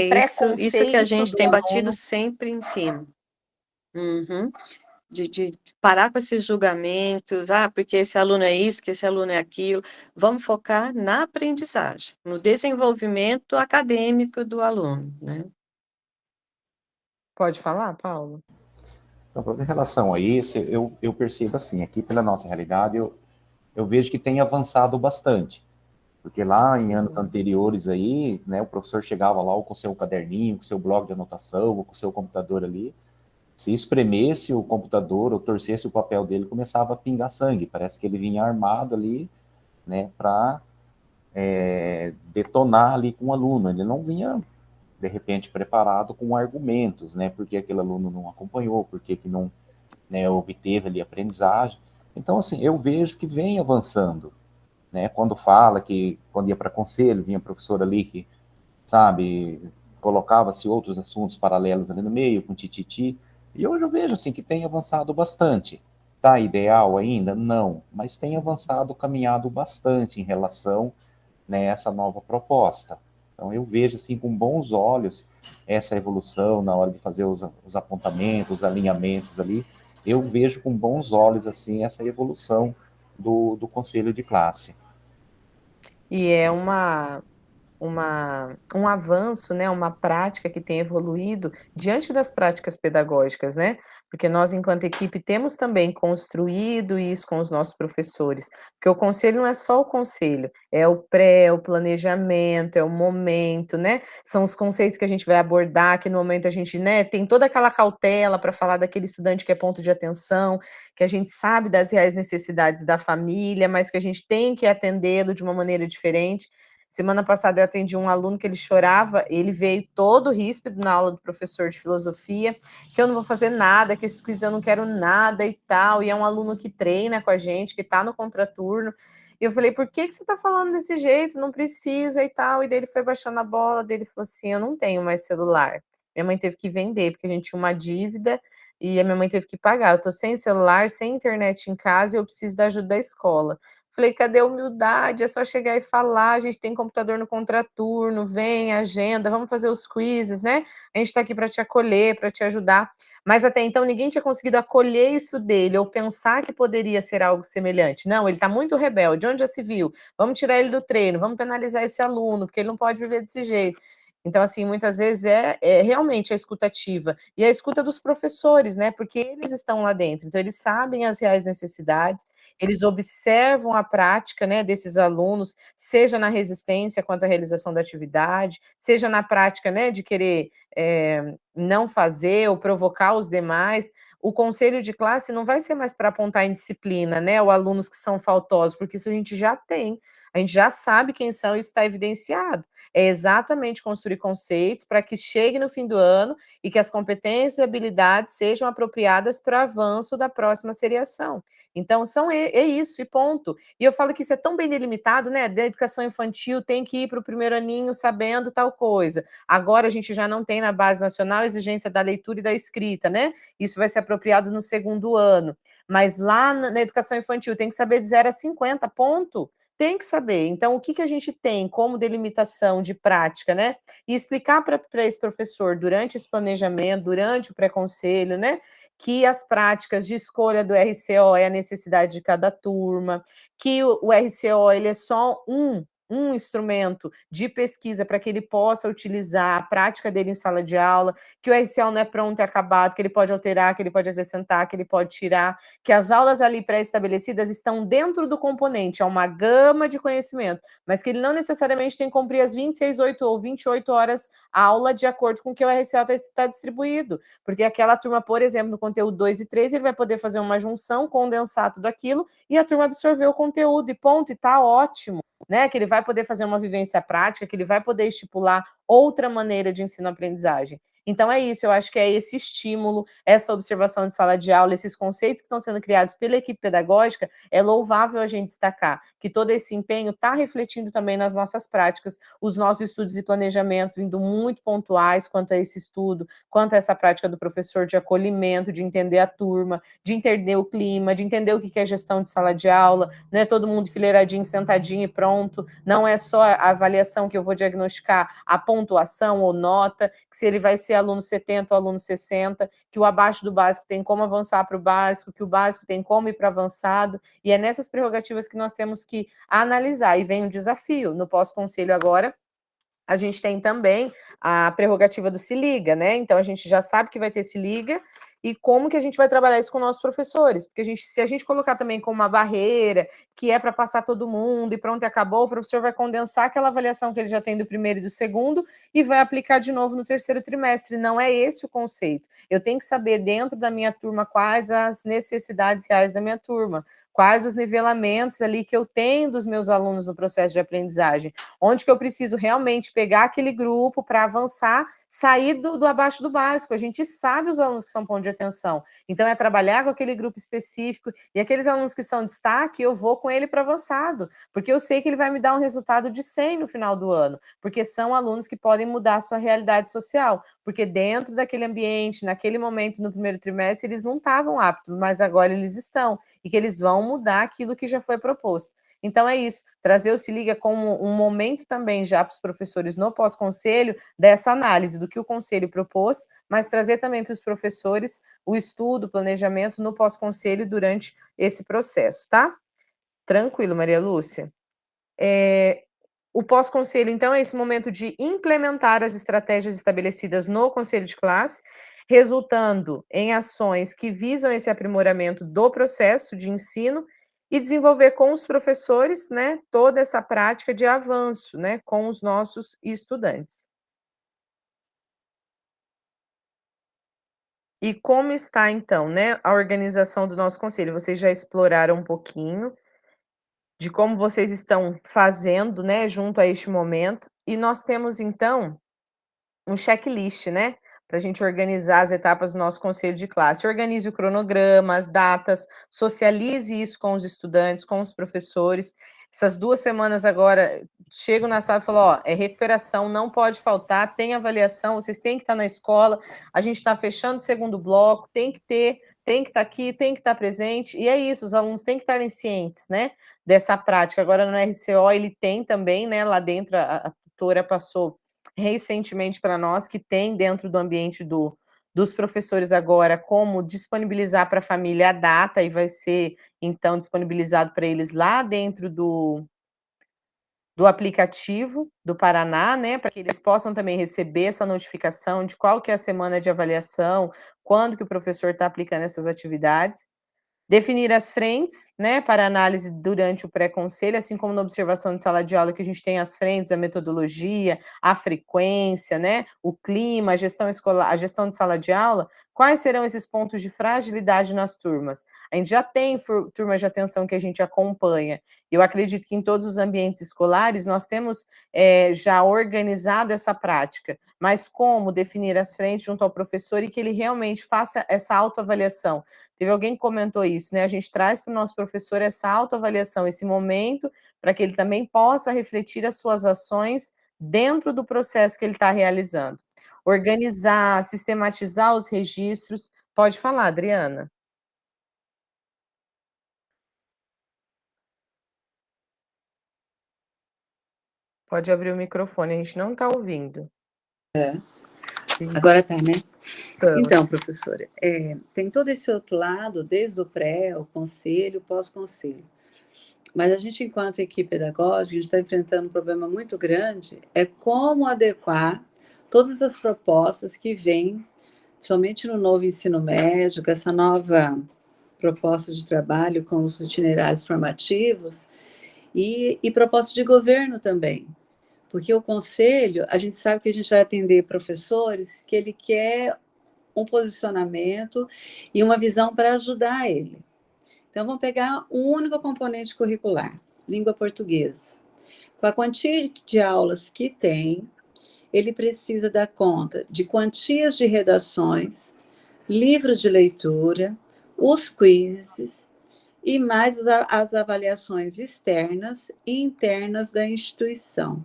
Isso que a preconceito gente do tem batido aluno. sempre em cima. Uhum. De parar com esses julgamentos, porque esse aluno é isso, que esse aluno é aquilo. Vamos focar na aprendizagem, no desenvolvimento acadêmico do aluno, né? Pode falar, Paulo? Então, em relação a isso, eu percebo assim, aqui pela nossa realidade, eu vejo que tem avançado bastante. Porque lá em anos anteriores aí, né, o professor chegava lá ou com seu caderninho, com seu bloco de anotação, ou com seu computador ali, se espremesse o computador ou torcesse o papel dele, começava a pingar sangue. Parece que ele vinha armado ali, né, para detonar ali com o aluno. Ele não vinha, de repente, preparado com argumentos, né, porque aquele aluno não acompanhou, porque que não, né, obteve ali aprendizagem. Então, assim, eu vejo que vem avançando, né, quando fala que, quando ia para conselho, vinha professor ali que, sabe, colocava-se outros assuntos paralelos ali no meio, com tititi, e hoje eu vejo, assim, que tem avançado bastante. Tá ideal ainda? Não, mas tem avançado, caminhado bastante em relação, né, a essa nova proposta. Então, eu vejo, assim, com bons olhos essa evolução na hora de fazer os apontamentos, os alinhamentos ali, eu vejo com bons olhos, assim, essa evolução do conselho de classe. E é um avanço, né, uma prática que tem evoluído diante das práticas pedagógicas, né? Porque nós, enquanto equipe, temos também construído isso com os nossos professores. Porque o conselho não é só o conselho, é o pré, o planejamento, é o momento, né? São os conceitos que a gente vai abordar, que no momento a gente, né, tem toda aquela cautela para falar daquele estudante que é ponto de atenção, que a gente sabe das reais necessidades da família, mas que a gente tem que atendê-lo de uma maneira diferente. Semana passada eu atendi um aluno que ele chorava, ele veio todo ríspido na aula do professor de filosofia, que eu não vou fazer nada, que esse quiz eu não quero nada e tal, e é um aluno que treina com a gente, que está no contraturno, e eu falei, por que você está falando desse jeito? Não precisa e tal, e daí ele foi baixando a bola, dele falou assim, eu não tenho mais celular, minha mãe teve que vender, porque a gente tinha uma dívida, e a minha mãe teve que pagar, eu tô sem celular, sem internet em casa, e eu preciso da ajuda da escola. Falei, cadê a humildade? É só chegar e falar, a gente tem computador no contraturno, vem, agenda, vamos fazer os quizzes, né? A gente está aqui para te acolher, para te ajudar. Mas até então ninguém tinha conseguido acolher isso dele ou pensar que poderia ser algo semelhante. Não, ele está muito rebelde, onde já se viu? Vamos tirar ele do treino, vamos penalizar esse aluno, porque ele não pode viver desse jeito. Então, assim, muitas vezes é realmente a escutativa. E a escuta dos professores, né? Porque eles estão lá dentro, então eles sabem as reais necessidades, eles observam a prática, né, desses alunos, seja na resistência quanto à realização da atividade, seja na prática, né, de querer não fazer ou provocar os demais. O conselho de classe não vai ser mais para apontar indisciplina, né, ou alunos que são faltosos, porque isso a gente já tem. A gente já sabe quem são e isso está evidenciado. É exatamente construir conceitos para que chegue no fim do ano e que as competências e habilidades sejam apropriadas para avanço da próxima seriação. Então, é isso, e ponto. E eu falo que isso é tão bem delimitado, né? Da educação infantil tem que ir para o primeiro aninho sabendo tal coisa. Agora a gente já não tem na base nacional a exigência da leitura e da escrita, né? Isso vai ser apropriado no segundo ano. Mas lá na educação infantil tem que saber de 0 a 50, ponto. Tem que saber. Então, o que a gente tem como delimitação de prática, né? E explicar para esse professor durante esse planejamento, durante o pré-conselho, né? Que as práticas de escolha do RCO é a necessidade de cada turma, que o RCO ele é só um instrumento de pesquisa para que ele possa utilizar a prática dele em sala de aula, que o RCO não é pronto e acabado, que ele pode alterar, que ele pode acrescentar, que ele pode tirar, que as aulas ali pré-estabelecidas estão dentro do componente, é uma gama de conhecimento, mas que ele não necessariamente tem que cumprir as 26, 8 ou 28 horas aula de acordo com o que o RCO está distribuído, porque aquela turma, por exemplo, no conteúdo 2 e 3, ele vai poder fazer uma junção, condensar tudo aquilo, e a turma absorver o conteúdo, e ponto, e tá ótimo, né? Que ele vai poder fazer uma vivência prática, que ele vai poder estipular outra maneira de ensino-aprendizagem. Então é isso, eu acho que é esse estímulo, essa observação de sala de aula, esses conceitos que estão sendo criados pela equipe pedagógica, é louvável a gente destacar que todo esse empenho está refletindo também nas nossas práticas, os nossos estudos e planejamentos vindo muito pontuais quanto a esse estudo, quanto a essa prática do professor de acolhimento, de entender a turma, de entender o clima, de entender o que é gestão de sala de aula, não é todo mundo enfileiradinho, sentadinho e pronto, não é só a avaliação que eu vou diagnosticar a pontuação ou nota, que se ele vai ser aluno 70 ou aluno 60, que o abaixo do básico tem como avançar para o básico, que o básico tem como ir para o avançado, e é nessas prerrogativas que nós temos que analisar, e vem um desafio, no pós-conselho agora, a gente tem também a prerrogativa do Se Liga, né? Então a gente já sabe que vai ter Se Liga, e como que a gente vai trabalhar isso com nossos professores, porque se a gente colocar também como uma barreira, que é para passar todo mundo e pronto, acabou, o professor vai condensar aquela avaliação que ele já tem do primeiro e do segundo e vai aplicar de novo no terceiro trimestre. Não é esse o conceito. Eu tenho que saber dentro da minha turma quais as necessidades reais da minha turma, quais os nivelamentos ali que eu tenho dos meus alunos no processo de aprendizagem, onde que eu preciso realmente pegar aquele grupo para avançar, sair do abaixo do básico. A gente sabe os alunos que são ponto de atenção, então é trabalhar com aquele grupo específico, e aqueles alunos que são destaque, eu vou com ele para avançado, porque eu sei que ele vai me dar um resultado de 100 no final do ano, porque são alunos que podem mudar a sua realidade social, porque dentro daquele ambiente, naquele momento, no primeiro trimestre, eles não estavam aptos, mas agora eles estão, e que eles vão mudar aquilo que já foi proposto. Então é isso, trazer o Se Liga como um momento também já para os professores no pós-conselho, dessa análise do que o conselho propôs, mas trazer também para os professores o estudo, o planejamento no pós-conselho durante esse processo, tá? Tranquilo, Maria Lúcia? O pós-conselho, então, é esse momento de implementar as estratégias estabelecidas no conselho de classe, resultando em ações que visam esse aprimoramento do processo de ensino e desenvolver com os professores, né, toda essa prática de avanço, né, com os nossos estudantes. E como está, então, né, a organização do nosso conselho? Vocês já exploraram um pouquinho de como vocês estão fazendo, né, junto a este momento. E nós temos, então, um checklist, né, para a gente organizar as etapas do nosso conselho de classe. Organize o cronograma, as datas, socialize isso com os estudantes, com os professores. Essas 2 semanas agora, chego na sala e falo, ó, é recuperação, não pode faltar, tem avaliação, vocês têm que estar na escola, a gente está fechando o segundo bloco, tem que estar aqui, tem que estar presente, e é isso, os alunos têm que estarem cientes, né, dessa prática. Agora no RCO ele tem também, né, lá dentro a tutora passou recentemente para nós, que tem dentro do ambiente dos professores agora como disponibilizar para a família a data, e vai ser, então, disponibilizado para eles lá dentro do aplicativo do Paraná, né, para que eles possam também receber essa notificação de qual que é a semana de avaliação, quando que o professor está aplicando essas atividades. Definir as frentes, né, para análise durante o pré-conselho, assim como na observação de sala de aula, que a gente tem as frentes, a metodologia, a frequência, né, o clima, a gestão escolar, a gestão de sala de aula. Quais serão esses pontos de fragilidade nas turmas? A gente já tem turmas de atenção que a gente acompanha. Eu acredito que em todos os ambientes escolares nós temos já organizado essa prática, mas como definir as frentes junto ao professor e que ele realmente faça essa autoavaliação? Teve alguém que comentou isso, né? A gente traz para o nosso professor essa autoavaliação, esse momento, para que ele também possa refletir as suas ações dentro do processo que ele está realizando. Organizar, sistematizar os registros. Pode falar, Adriana. Pode abrir o microfone, a gente não está ouvindo. Agora está, né? Estamos. Então, professora, tem todo esse outro lado, desde o pré, o conselho, o pós-conselho. Mas a gente, enquanto equipe pedagógica, a gente está enfrentando um problema muito grande, é como adequar todas as propostas que vêm, somente no novo ensino médio, com essa nova proposta de trabalho com os itinerários formativos, e proposta de governo também. Porque o conselho, a gente sabe que a gente vai atender professores que ele quer um posicionamento e uma visão para ajudar ele. Então, vamos pegar um único componente curricular, língua portuguesa. Com a quantia de aulas que tem, ele precisa dar conta de quantias de redações, livro de leitura, os quizzes e mais as avaliações externas e internas da instituição.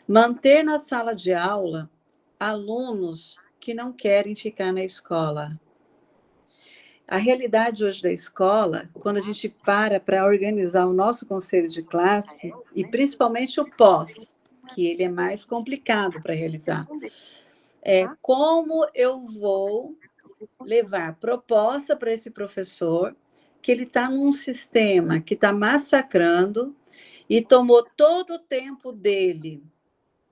Manter na sala de aula alunos que não querem ficar na escola. A realidade hoje da escola, quando a gente para organizar o nosso conselho de classe, e principalmente o pós, que ele é mais complicado para realizar, é como eu vou levar proposta para esse professor, que ele está num sistema que está massacrando e tomou todo o tempo dele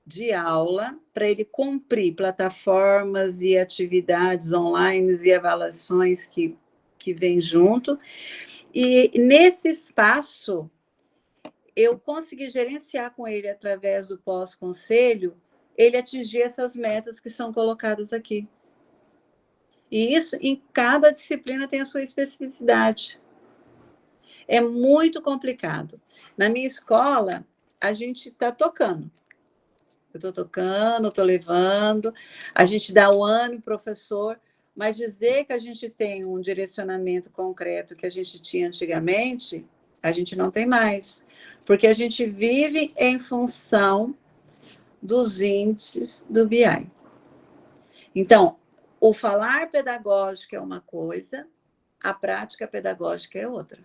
de aula para ele cumprir plataformas e atividades online e avaliações que vêm junto. E nesse espaço, eu consegui gerenciar com ele, através do pós-conselho, ele atingir essas metas que são colocadas aqui. E isso, em cada disciplina, tem a sua especificidade. É muito complicado. Na minha escola, a gente está tocando. Eu estou tocando, estou levando, a gente dá o ânimo, professor, mas dizer que a gente tem um direcionamento concreto que a gente tinha antigamente, a gente não tem mais. Porque a gente vive em função dos índices do BI. Então, o falar pedagógico é uma coisa, a prática pedagógica é outra.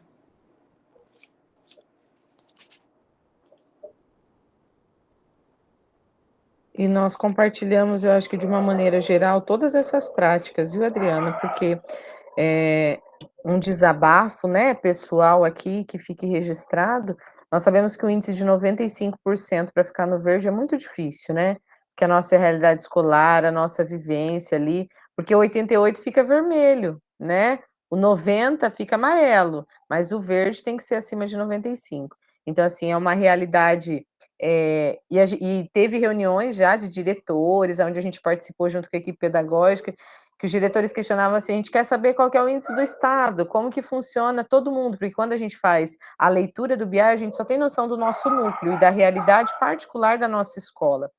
E nós compartilhamos, eu acho que de uma maneira geral, todas essas práticas, viu, Adriana? Porque um desabafo, né, pessoal aqui, que fique registrado, nós sabemos que o índice de 95% para ficar no verde é muito difícil, né? Porque a nossa realidade escolar, a nossa vivência ali, porque o 88 fica vermelho, né? O 90 fica amarelo, mas o verde tem que ser acima de 95. Então, assim, é uma realidade. E teve reuniões já de diretores, onde a gente participou junto com a equipe pedagógica, que os diretores questionavam assim: a gente quer saber qual que é o índice do Estado, como que funciona todo mundo, porque quando a gente faz a leitura do BI, a gente só tem noção do nosso núcleo e da realidade particular da nossa escola.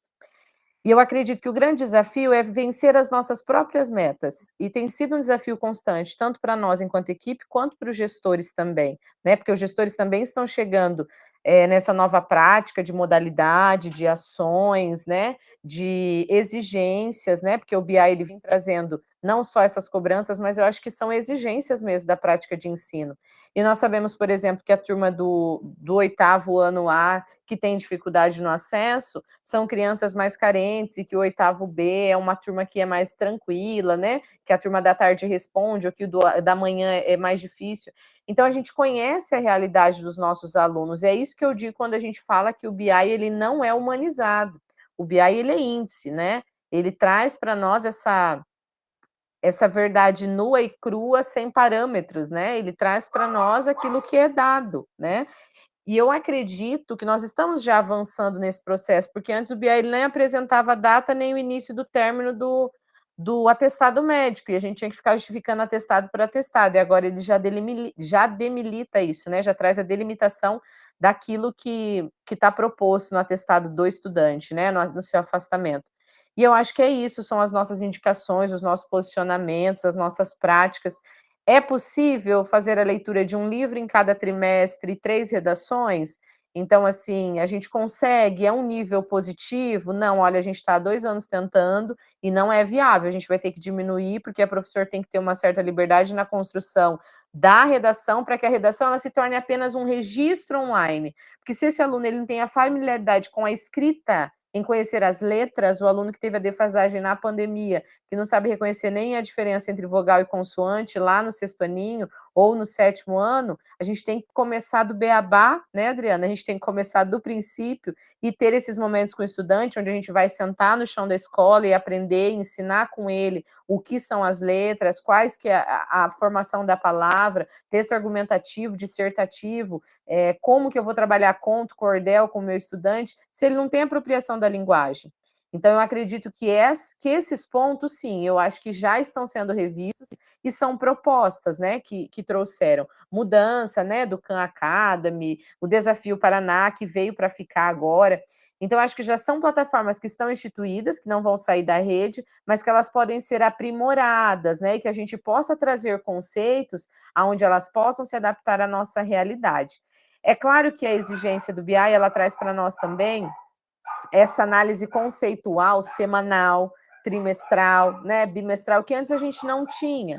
E eu acredito que o grande desafio é vencer as nossas próprias metas, e tem sido um desafio constante, tanto para nós enquanto equipe, quanto para os gestores também, né? Porque os gestores também estão chegando nessa nova prática de modalidade, de ações, né? De exigências, né? Porque o BI ele vem trazendo não só essas cobranças, mas eu acho que são exigências mesmo da prática de ensino. E nós sabemos, por exemplo, que a turma do 8º ano A, que tem dificuldade no acesso, são crianças mais carentes, e que o 8º B é uma turma que é mais tranquila, né? Que a turma da tarde responde, ou que o da manhã é mais difícil. Então, a gente conhece a realidade dos nossos alunos. É isso que eu digo quando a gente fala que o BI ele não é humanizado. O BI ele é índice, né? Ele traz para nós essa verdade nua e crua, sem parâmetros, né? Ele traz para nós aquilo que é dado, né? E eu acredito que nós estamos já avançando nesse processo, porque antes o BI ele nem apresentava a data nem o início do término do atestado médico, e a gente tinha que ficar justificando atestado por atestado, e agora ele já demilita isso, né? Já traz a delimitação daquilo que está proposto no atestado do estudante, né? No seu afastamento. E eu acho que é isso, são as nossas indicações, os nossos posicionamentos, as nossas práticas. É possível fazer a leitura de um livro em cada trimestre e 3 redações? Então, assim, a gente consegue? É um nível positivo? Não, olha, a gente está há 2 anos tentando e não é viável, a gente vai ter que diminuir, porque a professora tem que ter uma certa liberdade na construção da redação, para que a redação ela se torne apenas um registro online. Porque se esse aluno ele não tem a familiaridade com a escrita, em conhecer as letras, o aluno que teve a defasagem na pandemia, que não sabe reconhecer nem a diferença entre vogal e consoante lá no 6º aninho ou no 7º ano, a gente tem que começar do beabá, né, Adriana? A gente tem que começar do princípio e ter esses momentos com o estudante, onde a gente vai sentar no chão da escola e aprender, ensinar com ele o que são as letras, quais que é a formação da palavra, texto argumentativo, dissertativo, como que eu vou trabalhar conto, cordel com o meu estudante, se ele não tem apropriação da linguagem. Então, eu acredito que esses pontos, sim, eu acho que já estão sendo revistos e são propostas, né, que trouxeram mudança, né, do Khan Academy, o Desafio Paraná, que veio para ficar agora. Então, acho que já são plataformas que estão instituídas, que não vão sair da rede, mas que elas podem ser aprimoradas, né, e que a gente possa trazer conceitos aonde elas possam se adaptar à nossa realidade. É claro que a exigência do BI, ela traz para nós também essa análise conceitual semanal, trimestral, né, bimestral, que antes a gente não tinha.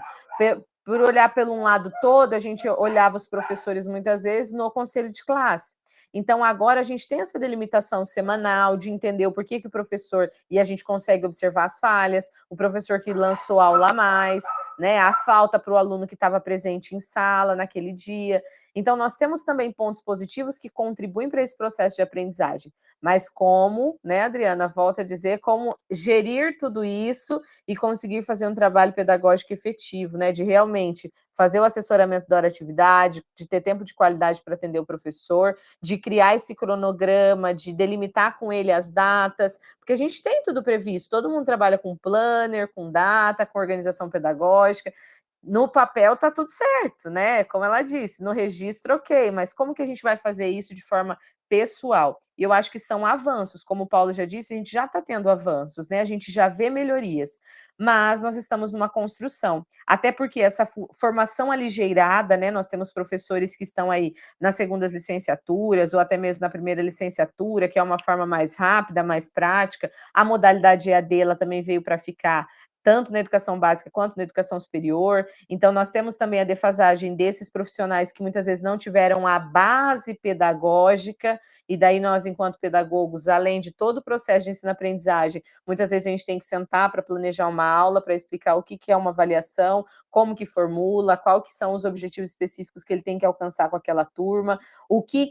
Por olhar pelo um lado todo, a gente olhava os professores muitas vezes no conselho de classe. Então, agora a gente tem essa delimitação semanal de entender o porquê que o professor, e a gente consegue observar as falhas, o professor que lançou aula a mais, né, a falta para o aluno que estava presente em sala naquele dia. Então, nós temos também pontos positivos que contribuem para esse processo de aprendizagem. Mas como, né, Adriana, volta a dizer, como gerir tudo isso e conseguir fazer um trabalho pedagógico efetivo, né, de realmente fazer o assessoramento da hora atividade, de ter tempo de qualidade para atender o professor, de criar esse cronograma, de delimitar com ele as datas, porque a gente tem tudo previsto, todo mundo trabalha com planner, com data, com organização pedagógica. No papel tá tudo certo, né? Como ela disse, no registro, ok, mas como que a gente vai fazer isso de forma pessoal? E eu acho que são avanços, como o Paulo já disse, a gente já está tendo avanços, né? A gente já vê melhorias, mas nós estamos numa construção, até porque essa formação aligeirada, né? Nós temos professores que estão aí nas segundas licenciaturas, ou até mesmo na primeira licenciatura, que é uma forma mais rápida, mais prática. A modalidade EAD, ela também veio para ficar, tanto na educação básica quanto na educação superior. Então, nós temos também a defasagem desses profissionais que muitas vezes não tiveram a base pedagógica, e daí nós, enquanto pedagogos, além de todo o processo de ensino-aprendizagem, muitas vezes a gente tem que sentar para planejar uma aula, para explicar o que é uma avaliação, como que formula, qual que são os objetivos específicos que ele tem que alcançar com aquela turma, o que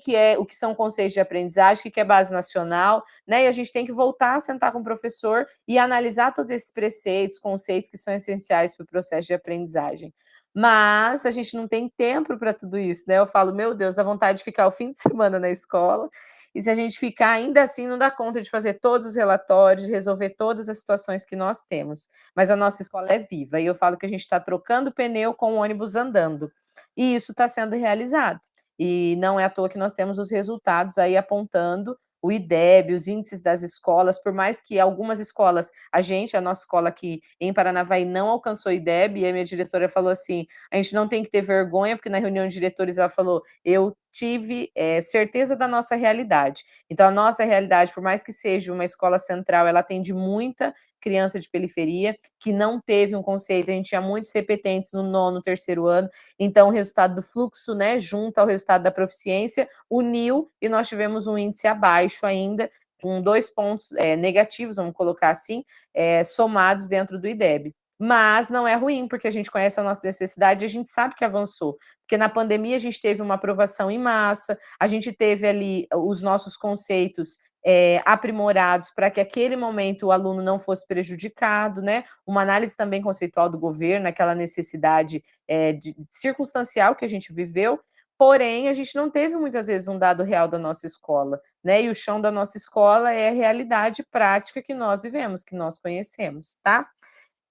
são conceitos de aprendizagem, o que é base nacional, né? E a gente tem que voltar a sentar com o professor e analisar todos esses preceitos, conceitos que são essenciais para o processo de aprendizagem. Mas a gente não tem tempo para tudo isso, né? Eu falo, meu Deus, dá vontade de ficar o fim de semana na escola, e se a gente ficar ainda assim, não dá conta de fazer todos os relatórios, de resolver todas as situações que nós temos. Mas a nossa escola é viva, e eu falo que a gente está trocando pneu com o ônibus andando. E isso está sendo realizado. E não é à toa que nós temos os resultados aí apontando o IDEB, os índices das escolas, por mais que algumas escolas, a nossa escola aqui em Paranavaí não alcançou o IDEB, e a minha diretora falou assim, a gente não tem que ter vergonha, porque na reunião de diretores ela falou, eu tive certeza da nossa realidade. Então, a nossa realidade, por mais que seja uma escola central, ela atende muita criança de periferia, que não teve um conceito, a gente tinha muitos repetentes no nono, terceiro ano, então o resultado do fluxo, né, junto ao resultado da proficiência, uniu, e nós tivemos um índice abaixo ainda, com 2 pontos negativos, vamos colocar assim, somados dentro do IDEB. Mas não é ruim, porque a gente conhece a nossa necessidade e a gente sabe que avançou. Porque na pandemia a gente teve uma aprovação em massa, a gente teve ali os nossos conceitos aprimorados para que aquele momento o aluno não fosse prejudicado, né? Uma análise também conceitual do governo, aquela necessidade circunstancial que a gente viveu, porém, a gente não teve muitas vezes um dado real da nossa escola, né? E o chão da nossa escola é a realidade prática que nós vivemos, que nós conhecemos, tá?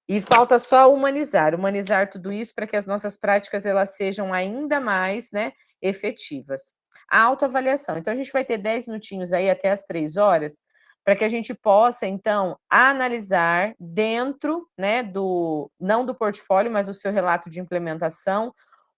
E falta só humanizar tudo isso para que as nossas práticas elas sejam ainda mais, né, efetivas. A autoavaliação. Então, a gente vai ter 10 minutinhos aí até as 3 horas, para que a gente possa, então, analisar dentro, né, não do portfólio, mas do seu relato de implementação,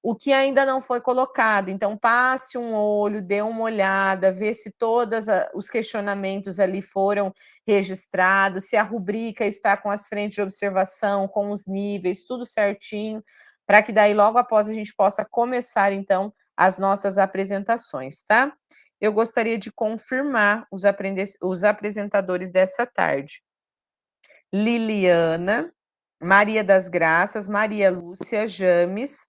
o que ainda não foi colocado. Então, passe um olho, dê uma olhada, vê se todos os questionamentos ali foram registrados, se a rubrica está com as frentes de observação, com os níveis, tudo certinho, para que daí logo após a gente possa começar, então, as nossas apresentações, tá? Eu gostaria de confirmar os apresentadores dessa tarde. Liliana, Maria das Graças, Maria Lúcia, James,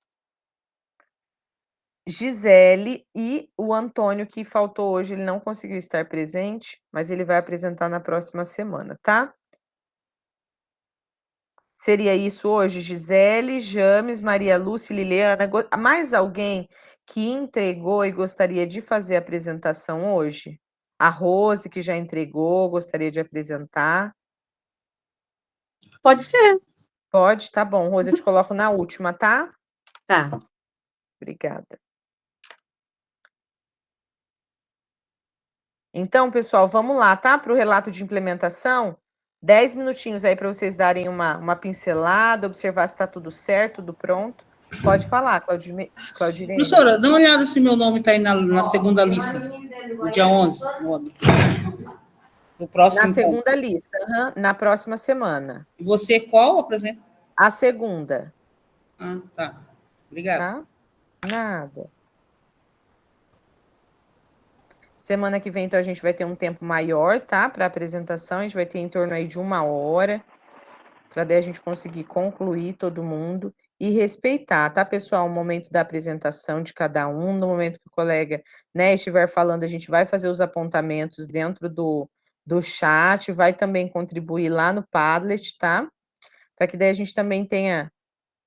Gisele e o Antônio, que faltou hoje, ele não conseguiu estar presente, mas ele vai apresentar na próxima semana, tá? Seria isso hoje? Gisele, James, Maria Lúcia, Liliana, mais alguém que entregou e gostaria de fazer a apresentação hoje? A Rose, que já entregou, gostaria de apresentar. Pode ser. Pode? Tá bom. Rose, eu te coloco na última, tá? Tá. Obrigada. Então, pessoal, vamos lá, tá? Para o relato de implementação, 10 minutinhos aí para vocês darem uma pincelada, observar se está tudo certo, tudo pronto. Pode falar, Claudirene. Professora, dá uma olhada se meu nome está aí na segunda lista, no dia 11, no próximo Na segunda lista, na próxima semana. E você qual apresenta? A segunda. Ah, tá. Obrigada. Tá? Nada. Semana que vem, então, a gente vai ter um tempo maior, tá? Para apresentação, a gente vai ter em torno aí de 1 hora. para daí a gente conseguir concluir todo mundo e respeitar, tá, pessoal, o momento da apresentação de cada um, no momento que o colega, né, estiver falando, a gente vai fazer os apontamentos dentro do chat, vai também contribuir lá no Padlet, tá, para que daí a gente também tenha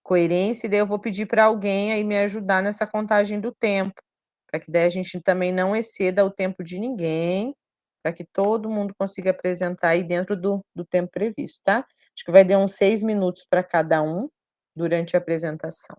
coerência, e daí eu vou pedir para alguém aí me ajudar nessa contagem do tempo, para que daí a gente também não exceda o tempo de ninguém, para que todo mundo consiga apresentar aí dentro do tempo previsto, tá. Acho que vai dar uns 6 minutos para cada um, durante a apresentação.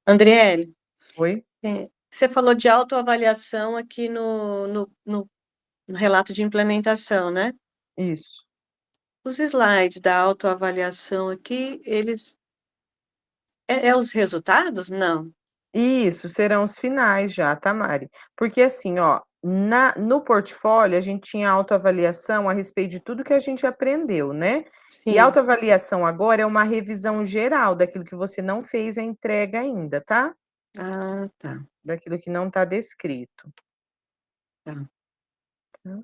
Andriele, Oi? você falou de autoavaliação aqui no relato de implementação, né? Isso. Os slides da autoavaliação aqui, eles é os resultados? Não. Isso, serão os finais já, tá, Mari? Porque assim, ó, no portfólio a gente tinha autoavaliação a respeito de tudo que a gente aprendeu, né? E a Sim. autoavaliação agora é uma revisão geral daquilo que você não fez a entrega ainda, tá? Ah, tá. Daquilo que não está descrito. Tá. Tá.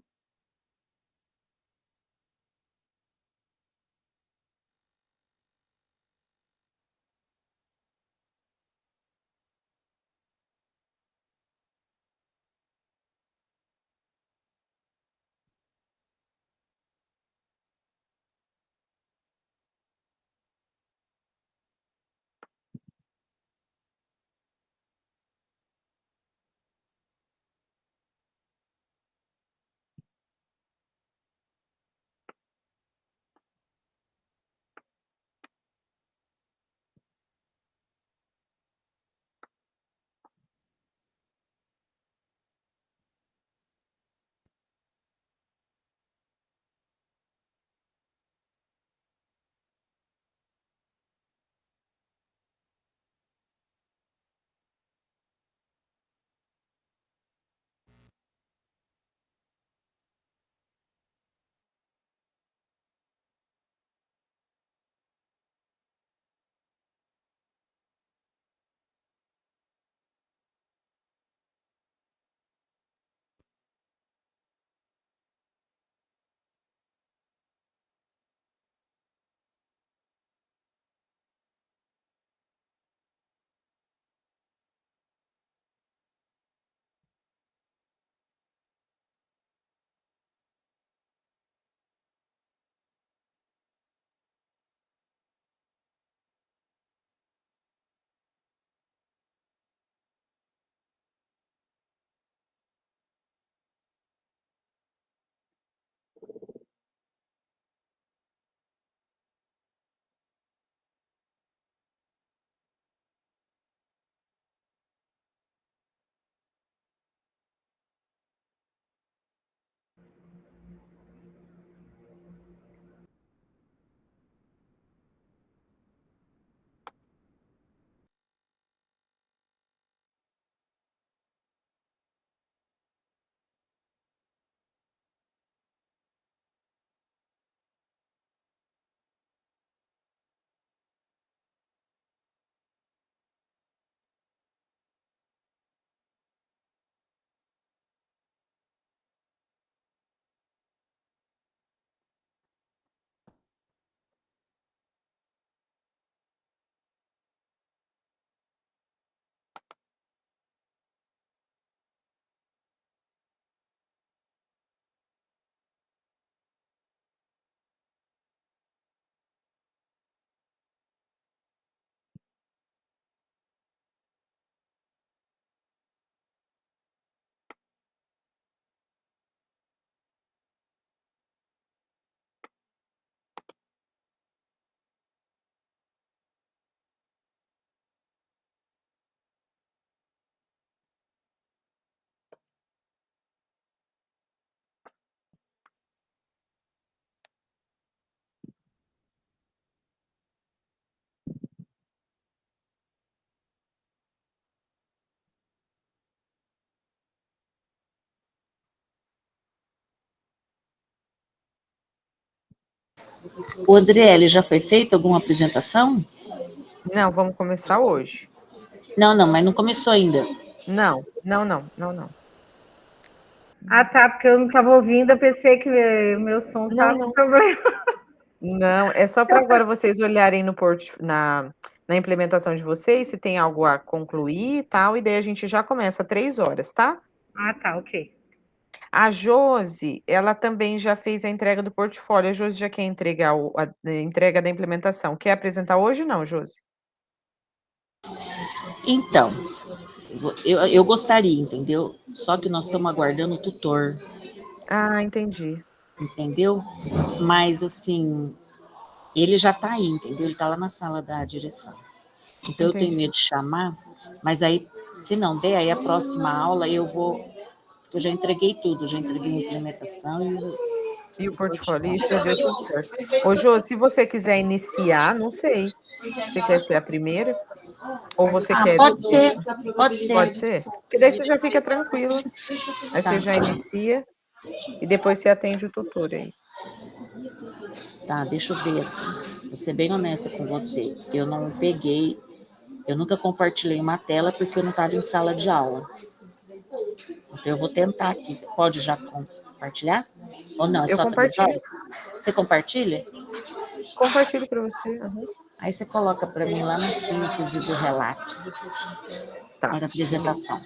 O Adriele, já foi feita alguma apresentação? Não, vamos começar hoje. Não, mas não começou ainda. Não. Ah, tá, porque eu não estava ouvindo, eu pensei que o meu som estava com problema. Não, é só para agora vocês olharem na implementação de vocês, se tem algo a concluir e tal, e daí a gente já começa 3 horas, tá? Ah, tá, ok. A Josi, ela também já fez a entrega do portfólio. A Josi já quer entregar a entrega da implementação. Quer apresentar hoje não, Josi? Então, eu gostaria, entendeu? Só que nós estamos aguardando o tutor. Ah, entendi. Entendeu? Mas, assim, ele já está aí, entendeu? Ele está lá na sala da direção. Então, eu tenho medo de chamar, mas aí, se não der, aí a próxima aula eu já entreguei tudo, já entreguei a implementação e o portfólio. Isso já deu tudo certo. Ô, Jô, se você quiser iniciar, não sei. Você quer ser a primeira? Ou você quer pode depois? ser, pode ser. Pode ser? Porque daí você já fica tranquila. Aí você já inicia e depois você atende o tutor aí. Tá, deixa eu ver assim. Vou ser bem honesta com você. Eu nunca compartilhei uma tela porque eu não estava em sala de aula. Então eu vou tentar aqui. Você pode já compartilhar? Ou não? É só compartilho. Você compartilha? Compartilho para você. Uhum. Aí você coloca para mim lá na síntese do relato. Tá. Para a apresentação.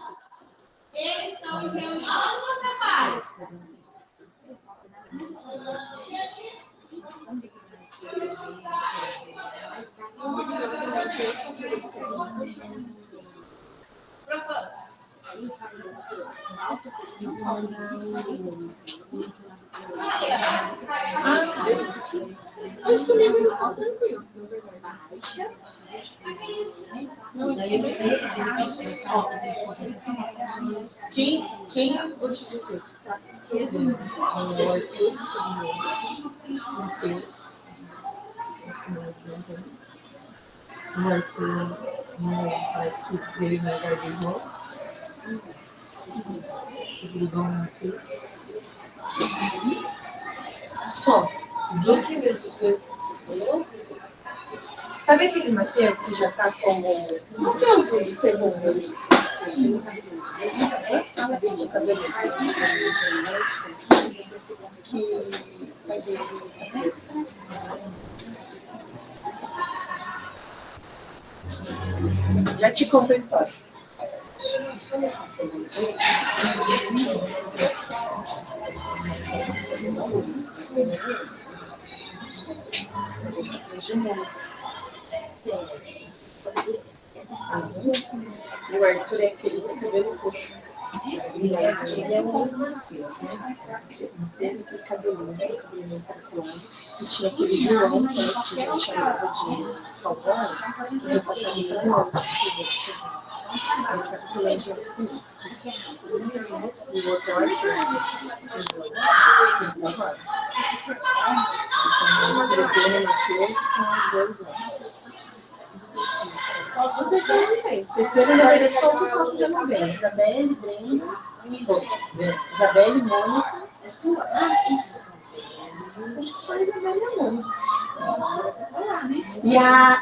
Quem vou te dizer? Só do que essas coisas que você falou. Sabe aquele Matheus que já está como Matheus do segundo? Já te conto a história. O Arthur é aquele com cabelo roxo. Ele é um Matheus, né? Desde aquele cabelinho, né? O cabelinho calculado. E tinha aquele João, que a gente chamava de cowboy, e eu passava muito longe. Ele tá com o de e o outro olha o terceiro não tem. O terceiro, na verdade, só o pessoal que já não vem. Isabelle, Brenda, Isabelle, Mônica. É sua? Ah, isso. Acho que só a Isabelle e a Mônica. E a...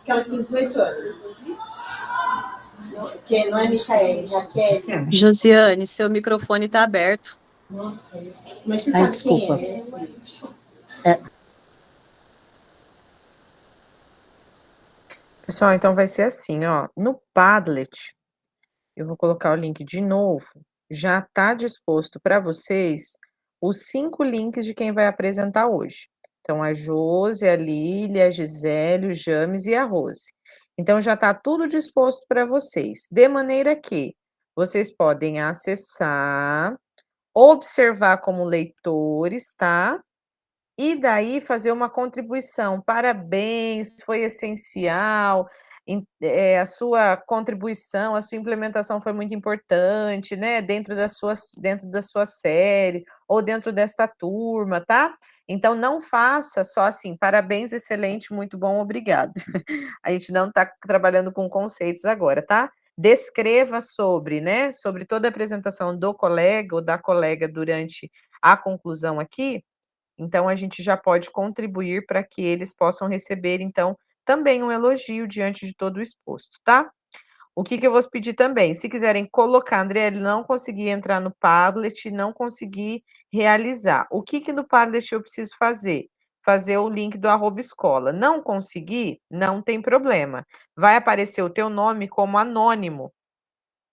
Aquela que tem 18 anos. Que não é Micaele, Raquel. Josiane, seu microfone está aberto. Nossa, mas você sabe desculpa. Quem é? Pessoal, então vai ser assim, ó. No Padlet, eu vou colocar o link de novo. Já está disposto para vocês os 5 links de quem vai apresentar hoje. Então, a Josi, a Lília, a Gisele, o James e a Rose. Então, já está tudo disposto para vocês, de maneira que vocês podem acessar, observar como leitores, tá? E daí fazer uma contribuição. Parabéns, foi essencial, a sua contribuição, a sua implementação foi muito importante, né, dentro da sua série, ou dentro desta turma, tá? Então não faça só assim, parabéns, excelente, muito bom, obrigada. A gente não está trabalhando com conceitos agora, tá? Descreva sobre, né, sobre toda a apresentação do colega ou da colega durante a conclusão aqui, Então, a gente já pode contribuir para que eles possam receber, então, também um elogio diante de todo o exposto, tá? O que eu vou pedir também, se quiserem colocar, André, ele não consegui entrar no Padlet, não consegui realizar. O que no Padlet eu preciso fazer? Fazer o link do @escola. Não conseguir, não tem problema. Vai aparecer o teu nome como anônimo.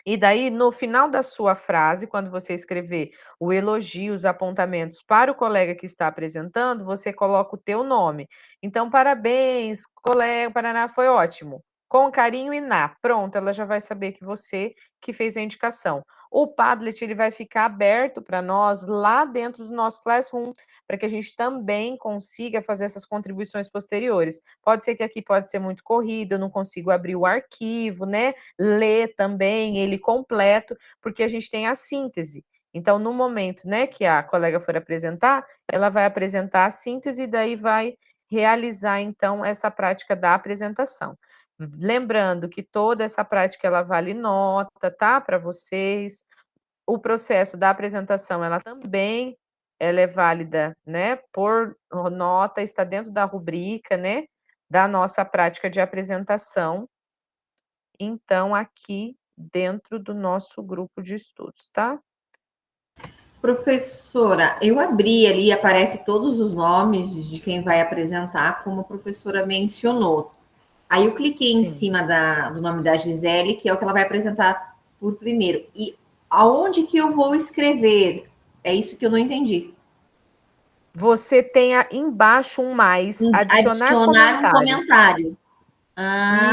E daí, no final da sua frase, quando você escrever o elogio, os apontamentos para o colega que está apresentando, você coloca o teu nome. Então, parabéns, colega, Paraná, foi ótimo. Com carinho, Iná. Pronto, ela já vai saber que você que fez a indicação. O Padlet ele vai ficar aberto para nós lá dentro do nosso Classroom, para que a gente também consiga fazer essas contribuições posteriores. Pode ser que aqui pode ser muito corrido, eu não consigo abrir o arquivo, né? Ler também ele completo, porque a gente tem a síntese. Então, no momento, né, que a colega for apresentar, ela vai apresentar a síntese e daí vai realizar, então, essa prática da apresentação. Lembrando que toda essa prática, ela vale nota, tá, para vocês. O processo da apresentação, ela também, ela é válida, né, por nota, está dentro da rubrica, né, da nossa prática de apresentação. Então, aqui dentro do nosso grupo de estudos, tá? Professora, eu abri ali, aparece todos os nomes de quem vai apresentar, como a professora mencionou. Aí eu cliquei em cima do nome da Gisele, que é o que ela vai apresentar por primeiro. E aonde que eu vou escrever? É isso que eu não entendi. Você tem embaixo um mais, adicionar um comentário.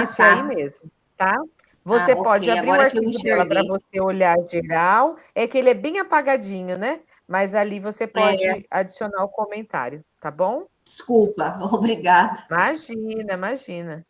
Isso aí mesmo, tá? Você pode ok, abrir o agora que eu arquivo dela para enxerguei. você olhar geral, é que ele é bem apagadinho, né? Mas ali você pode adicionar o comentário, tá bom? Desculpa, obrigada. Imagina, imagina.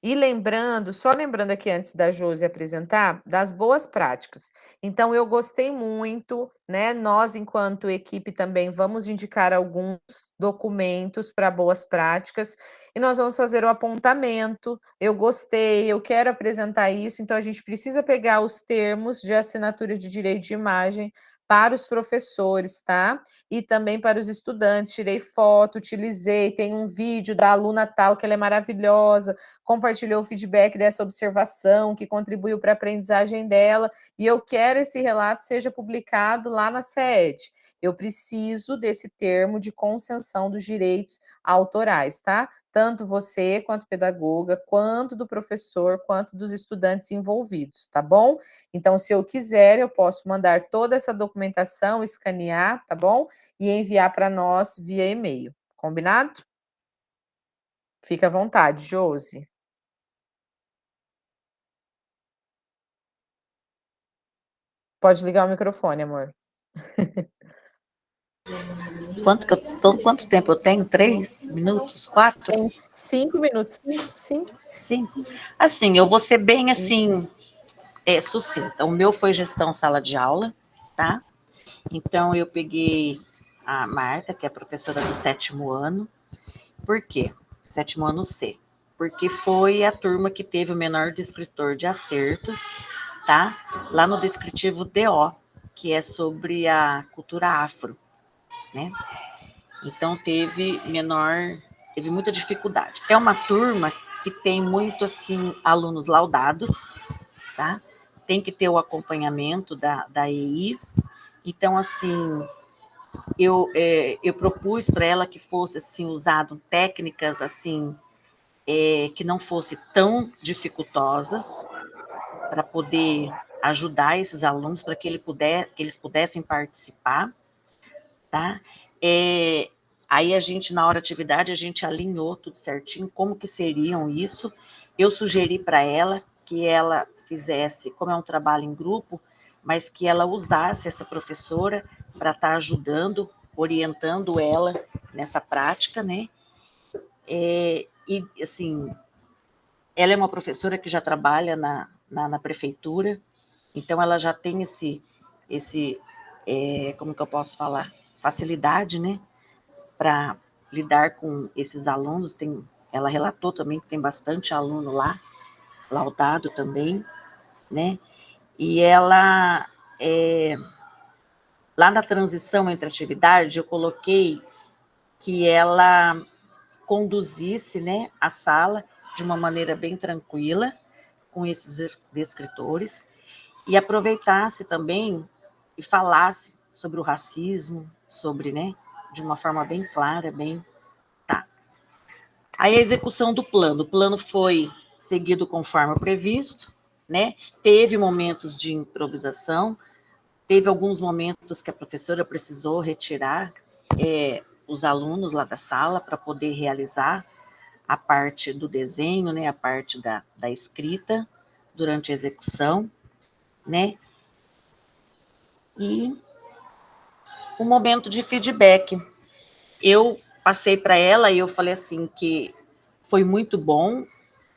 E lembrando, só lembrando aqui antes da Josi apresentar, das boas práticas. Então, eu gostei muito, né? Nós, enquanto equipe, também vamos indicar alguns documentos para boas práticas e nós vamos fazer o apontamento. Eu gostei, eu quero apresentar isso, então a gente precisa pegar os termos de assinatura de direito de imagem para os professores, tá? E também para os estudantes. Tirei foto, utilizei, tem um vídeo da aluna tal, que ela é maravilhosa, compartilhou o feedback dessa observação, que contribuiu para a aprendizagem dela, e eu quero esse relato seja publicado lá na SED. Eu preciso desse termo de concessão dos direitos autorais, tá? Tanto você, quanto pedagoga, quanto do professor, quanto dos estudantes envolvidos, tá bom? Então, se eu quiser, eu posso mandar toda essa documentação, escanear, tá bom? E enviar para nós via e-mail. Combinado? Fica à vontade, Josi. Pode ligar o microfone, amor. Quanto tempo eu tenho? 3 minutos? 4? Tem 5 minutos. 5. 5. Assim, eu vou ser bem assim, sucinta. O meu foi gestão sala de aula, tá? Então, eu peguei a Marta, que é a professora do 7º ano. Por quê? 7º ano C. Porque foi a turma que teve o menor descritor de acertos, tá? Lá no descritivo DO, que é sobre a cultura afro, né? Então, teve muita dificuldade. É uma turma que tem muito, assim, alunos laudados, tá? Tem que ter o acompanhamento da EI. Então, assim, eu propus para ela que fosse, assim, usado técnicas, assim, que não fossem tão dificultosas, para poder ajudar esses alunos, para que eles pudessem participar, tá? Aí a gente, na hora da atividade, a gente alinhou tudo certinho, como que seriam isso. Eu sugeri para ela que ela fizesse, como é um trabalho em grupo, mas que ela usasse essa professora para estar ajudando, orientando ela nessa prática, né? E, assim, ela é uma professora que já trabalha na prefeitura, então ela já tem como que eu posso falar? Facilidade, né? Para lidar com esses alunos. Ela relatou também que tem bastante aluno lá, laudado também, né? E ela lá na transição entre atividade, eu coloquei que ela conduzisse, né, a sala de uma maneira bem tranquila, com esses descritores, e aproveitasse também e falasse sobre o racismo, sobre, né, de uma forma bem clara, bem... Tá. Aí a execução do plano. O plano foi seguido conforme previsto, né? Teve momentos de improvisação, teve alguns momentos que a professora precisou retirar os alunos lá da sala para poder realizar a parte do desenho, né? A parte da escrita durante a execução, né? E um momento de feedback. Eu passei para ela e eu falei assim que foi muito bom,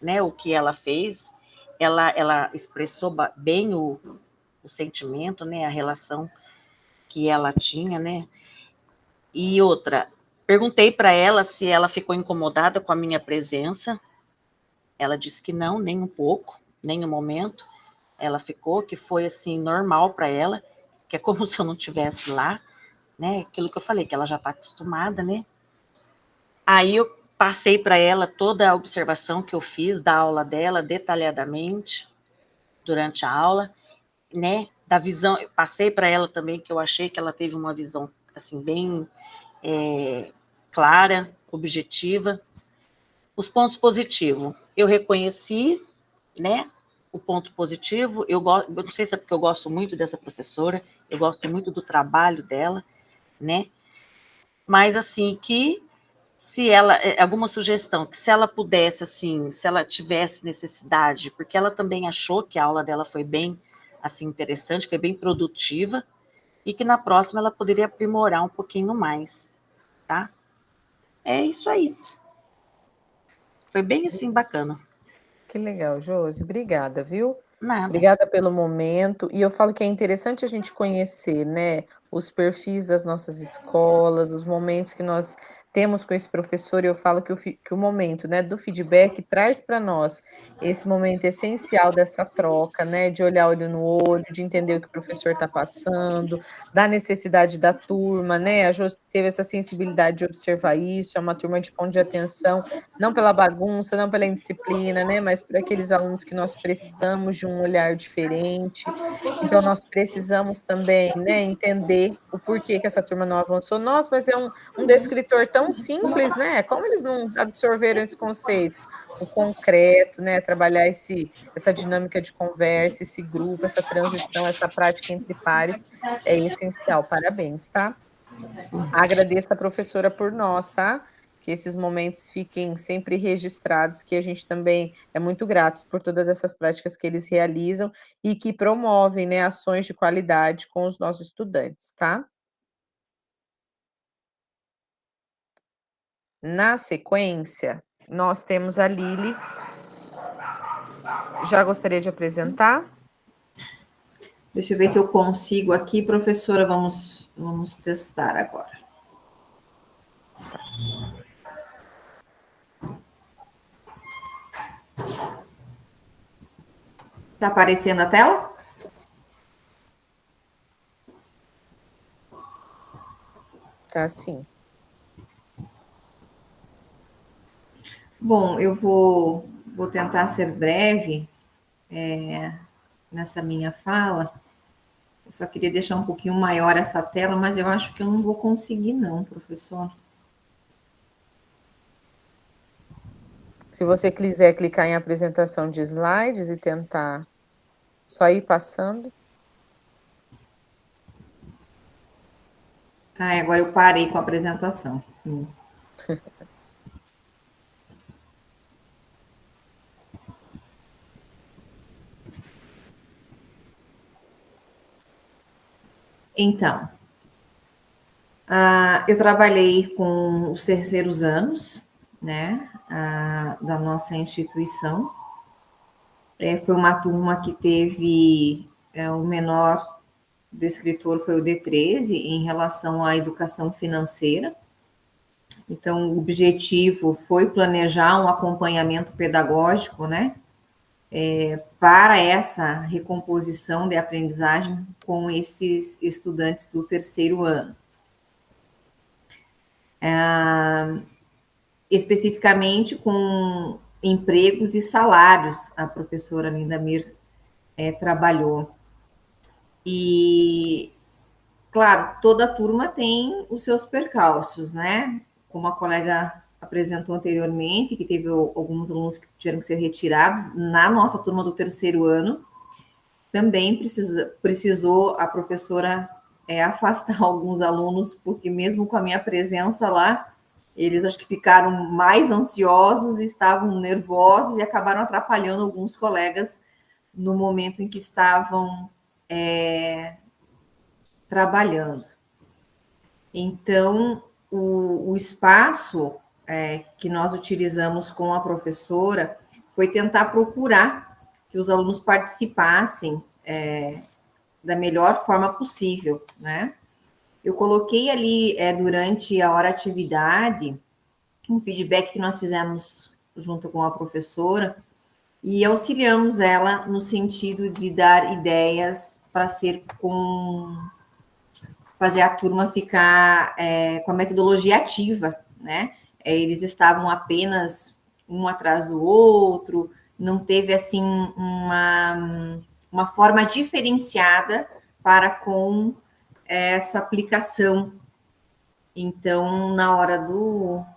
né, o que ela fez. Ela expressou bem o sentimento, né, a relação que ela tinha, né. E outra, perguntei para ela se ela ficou incomodada com a minha presença. Ela disse que não, nem um pouco, nem um momento. Ela ficou, que foi assim normal para ela, que é como se eu não estivesse lá, né? Aquilo que eu falei, que ela já está acostumada, né? Aí eu passei para ela toda a observação que eu fiz da aula dela, detalhadamente, durante a aula, né? Da visão, eu passei para ela também que eu achei que ela teve uma visão, assim, bem clara, objetiva. Os pontos positivos, eu reconheci, né? O ponto positivo, eu não sei se é porque eu gosto muito dessa professora, eu gosto muito do trabalho dela, né? Mas, assim, que se ela, alguma sugestão, que se ela pudesse, assim, se ela tivesse necessidade, porque ela também achou que a aula dela foi bem, assim, interessante, foi bem produtiva, e que na próxima ela poderia aprimorar um pouquinho mais, tá? É isso aí. Foi bem, assim, bacana. Que legal, Josi, obrigada, viu? Nada. Obrigada pelo momento. E eu falo que é interessante a gente conhecer, né, os perfis das nossas escolas, os momentos que nós temos com esse professor. E eu falo que o momento, né, do feedback traz para nós esse momento essencial dessa troca, né, de olhar olho no olho, de entender o que o professor está passando, da necessidade da turma, né? A Josi teve essa sensibilidade de observar isso. É uma turma de ponto de atenção, não pela bagunça, não pela indisciplina, né, mas por aqueles alunos que nós precisamos de um olhar diferente. Então nós precisamos também, né, entender o porquê que essa turma não avançou. Nossa, mas é um descritor tão simples, né, como eles não absorveram esse conceito? O concreto, né, trabalhar essa dinâmica de conversa, esse grupo, essa transição, essa prática entre pares é essencial. Parabéns, tá? Agradeço a professora por nós, tá? Que esses momentos fiquem sempre registrados, que a gente também é muito grato por todas essas práticas que eles realizam e que promovem, né, ações de qualidade com os nossos estudantes, tá? Na sequência, nós temos a Lili. Já gostaria de apresentar? Deixa eu ver se eu consigo aqui, professora, vamos testar agora. Está aparecendo a tela? Tá, sim. Bom, eu vou tentar ser breve nessa minha fala. Eu só queria deixar um pouquinho maior essa tela, mas eu acho que eu não vou conseguir não, professor. Se você quiser clicar em apresentação de slides e tentar só ir passando. Ah, agora eu parei com a apresentação. Então, eu trabalhei com os terceiros anos, né, da nossa instituição. Foi uma turma que teve o menor descritor foi o D13 em relação à educação financeira. Então, o objetivo foi planejar um acompanhamento pedagógico, né, para essa recomposição de aprendizagem com esses estudantes do terceiro ano. Especificamente com empregos e salários, a professora Linda Mir trabalhou. E, claro, toda turma tem os seus percalços, né? Como a colega apresentou anteriormente, que teve alguns alunos que tiveram que ser retirados, na nossa turma do terceiro ano, também precisou a professora afastar alguns alunos, porque mesmo com a minha presença lá, eles acho que ficaram mais ansiosos, estavam nervosos e acabaram atrapalhando alguns colegas no momento em que estavam trabalhando. Então, o espaço que nós utilizamos com a professora foi tentar procurar que os alunos participassem da melhor forma possível, né? Eu coloquei ali, durante a hora atividade, um feedback que nós fizemos junto com a professora e auxiliamos ela no sentido de dar ideias para fazer a turma ficar com a metodologia ativa, né? Eles estavam apenas um atrás do outro, não teve, assim, uma forma diferenciada para com essa aplicação. Então, na hora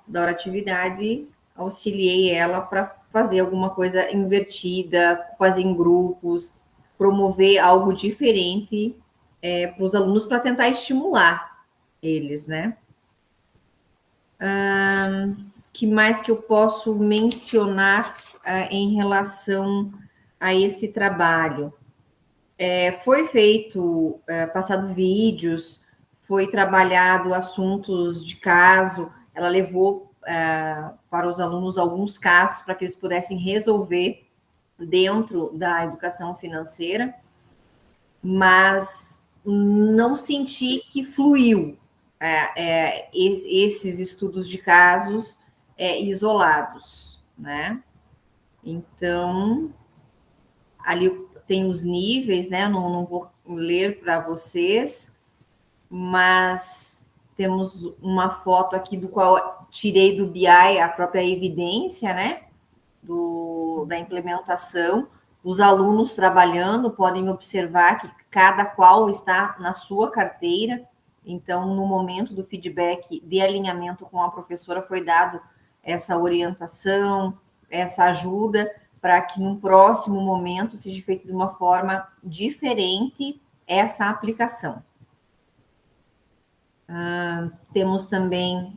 da hora atividade, auxiliei ela para fazer alguma coisa invertida, fazer em grupos, promover algo diferente para os alunos para tentar estimular eles, né? Que mais que eu posso mencionar em relação a esse trabalho? Foi feito, passado vídeos, foi trabalhado assuntos de caso, ela levou para os alunos alguns casos para que eles pudessem resolver dentro da educação financeira, mas não senti que fluiu esses estudos de casos isolados, né? Então, ali tem os níveis, né? Não vou ler para vocês, mas temos uma foto aqui do qual tirei do BI a própria evidência, né? Da implementação. Os alunos trabalhando podem observar que cada qual está na sua carteira. Então, no momento do feedback de alinhamento com a professora, foi dado essa orientação, essa ajuda, para que no próximo momento seja feito de uma forma diferente essa aplicação. Temos também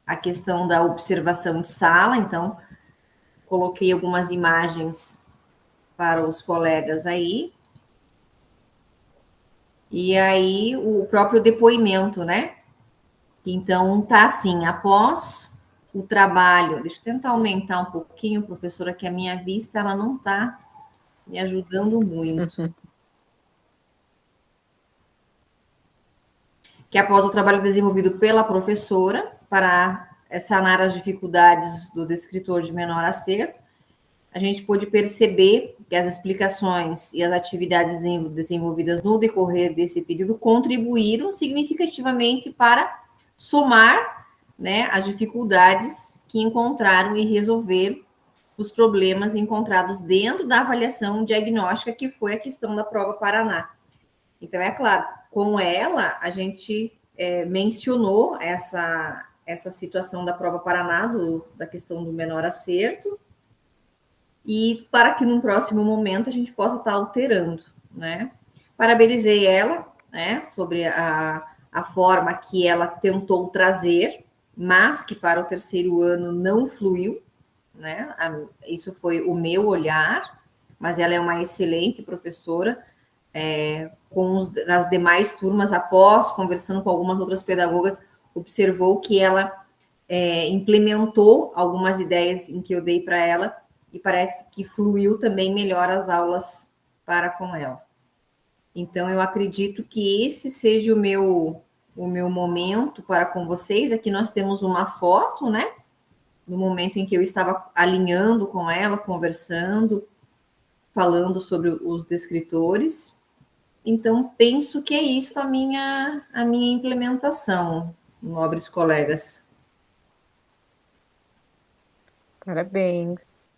a questão da observação de sala, então, coloquei algumas imagens para os colegas aí. E aí, o próprio depoimento, né? Então, tá assim, após o trabalho, deixa eu tentar aumentar um pouquinho, professora, que a minha vista, ela não tá me ajudando muito. Que após o trabalho desenvolvido pela professora para sanar as dificuldades do descritor de menor acerto, a gente pôde perceber que as explicações e as atividades desenvolvidas no decorrer desse período contribuíram significativamente para somar, né, as dificuldades que encontraram e resolver os problemas encontrados dentro da avaliação diagnóstica, que foi a questão da prova Paraná. Então, é claro, com ela, a gente mencionou essa situação da prova Paraná, da questão do menor acerto, e para que num próximo momento a gente possa estar alterando, né? Parabenizei ela, né, sobre a forma que ela tentou trazer, mas que para o terceiro ano não fluiu, né? Isso foi o meu olhar, mas ela é uma excelente professora, com as demais turmas, após conversando com algumas outras pedagogas, observou que ela implementou algumas ideias em que eu dei para ela, e parece que fluiu também melhor as aulas para com ela. Então, eu acredito que esse seja o meu momento para com vocês. Aqui nós temos uma foto, né, no momento em que eu estava alinhando com ela, conversando, falando sobre os descritores. Então, penso que é isso a minha implementação, nobres colegas. Parabéns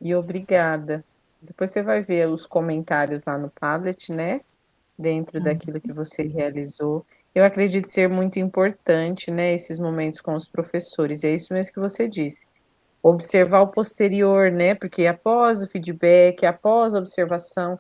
e obrigada. Depois você vai ver os comentários lá no Padlet, né? Dentro daquilo que você realizou. Eu acredito ser muito importante, né, esses momentos com os professores. É isso mesmo que você disse. Observar o posterior, né? Porque após o feedback, após a observação,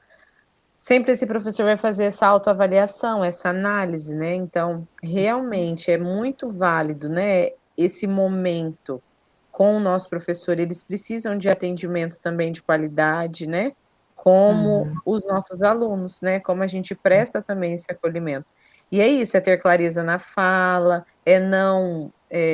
sempre esse professor vai fazer essa autoavaliação, essa análise, né? Então, realmente é muito válido, né, esse momento com o nosso professor. Eles precisam de atendimento também de qualidade, né? Como os nossos alunos, né? Como a gente presta também esse acolhimento. E é isso, é ter clareza na fala, é não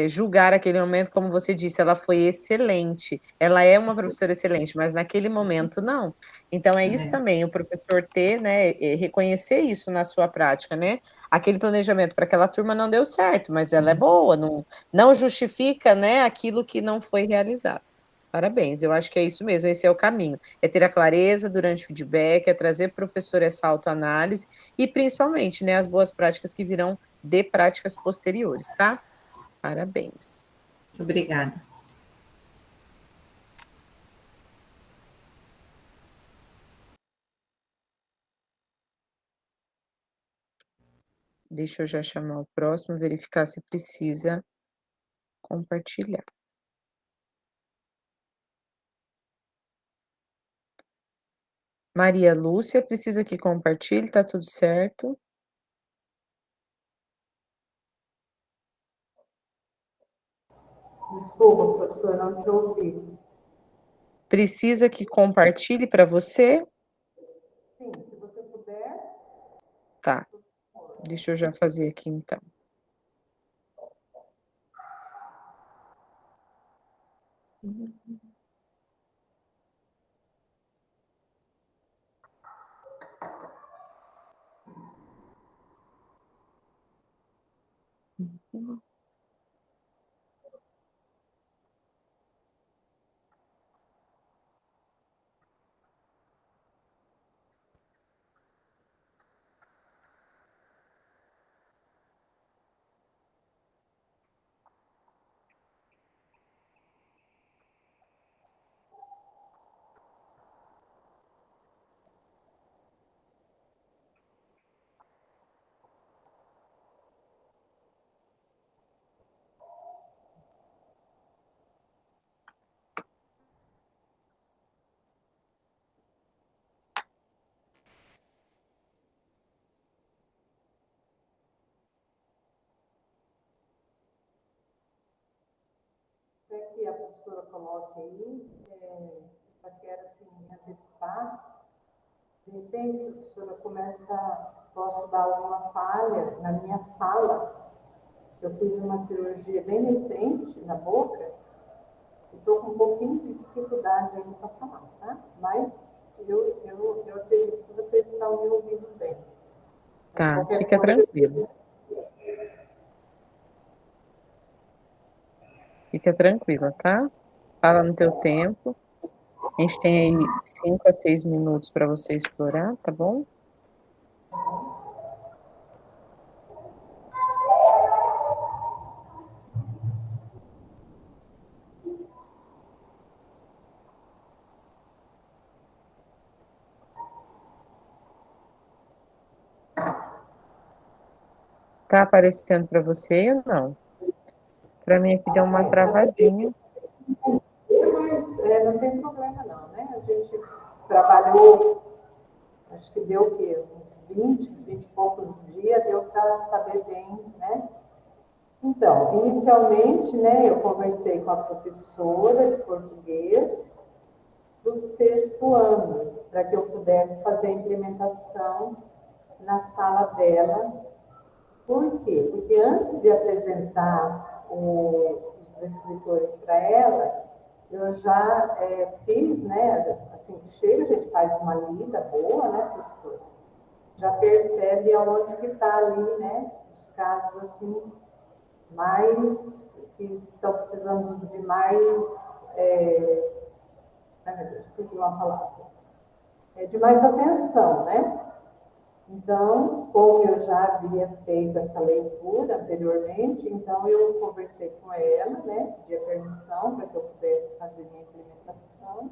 julgar aquele momento, como você disse, ela foi excelente, ela é uma professora excelente, mas naquele momento não. Então é isso também, o professor ter, né, reconhecer isso na sua prática, né? Aquele planejamento para aquela turma não deu certo, mas ela é boa, não justifica, né, aquilo que não foi realizado. Parabéns, eu acho que é isso mesmo, esse é o caminho. É ter a clareza durante o feedback, é trazer para o professor essa autoanálise e principalmente, né, as boas práticas que virão de práticas posteriores, tá? Parabéns. Obrigada. Deixa eu já chamar o próximo, verificar se precisa compartilhar. Maria Lúcia, precisa que compartilhe, tá tudo certo? Desculpa, professor, não te ouvi. Precisa que compartilhe para você? Sim, se você puder. Tá. Deixa eu já fazer aqui então. Para que a professora coloque aí, eu quero assim, antecipar. De repente, a professora posso dar alguma falha na minha fala. Eu fiz uma cirurgia bem recente na boca e estou com um pouquinho de dificuldade ainda para falar, tá? Mas eu acredito que vocês estão me ouvindo bem. Tá, fica tranquilo. Fica tranquila, tá? Fala no teu tempo. A gente tem aí 5 a 6 minutos para você explorar, tá bom? Tá aparecendo para você ou não? Para mim aqui deu uma travadinha. Mas não tem problema não, né? A gente trabalhou, acho que deu o quê? Uns 20 e poucos dias, deu para saber bem, né? Então, inicialmente, né, eu conversei com a professora de português do 6º ano, para que eu pudesse fazer a implementação na sala dela. Por quê? Porque antes de apresentar os escritores para ela, eu já fiz, né, assim, que chega, a gente faz uma lida boa, né, professor? Já percebe aonde que está ali, né, os casos, assim, que estão precisando de mais, ai meu Deus, fugiu a palavra, de mais atenção, né? Então, como eu já havia feito essa leitura anteriormente, então eu conversei com ela, né, pedi a permissão para que eu pudesse fazer minha implementação.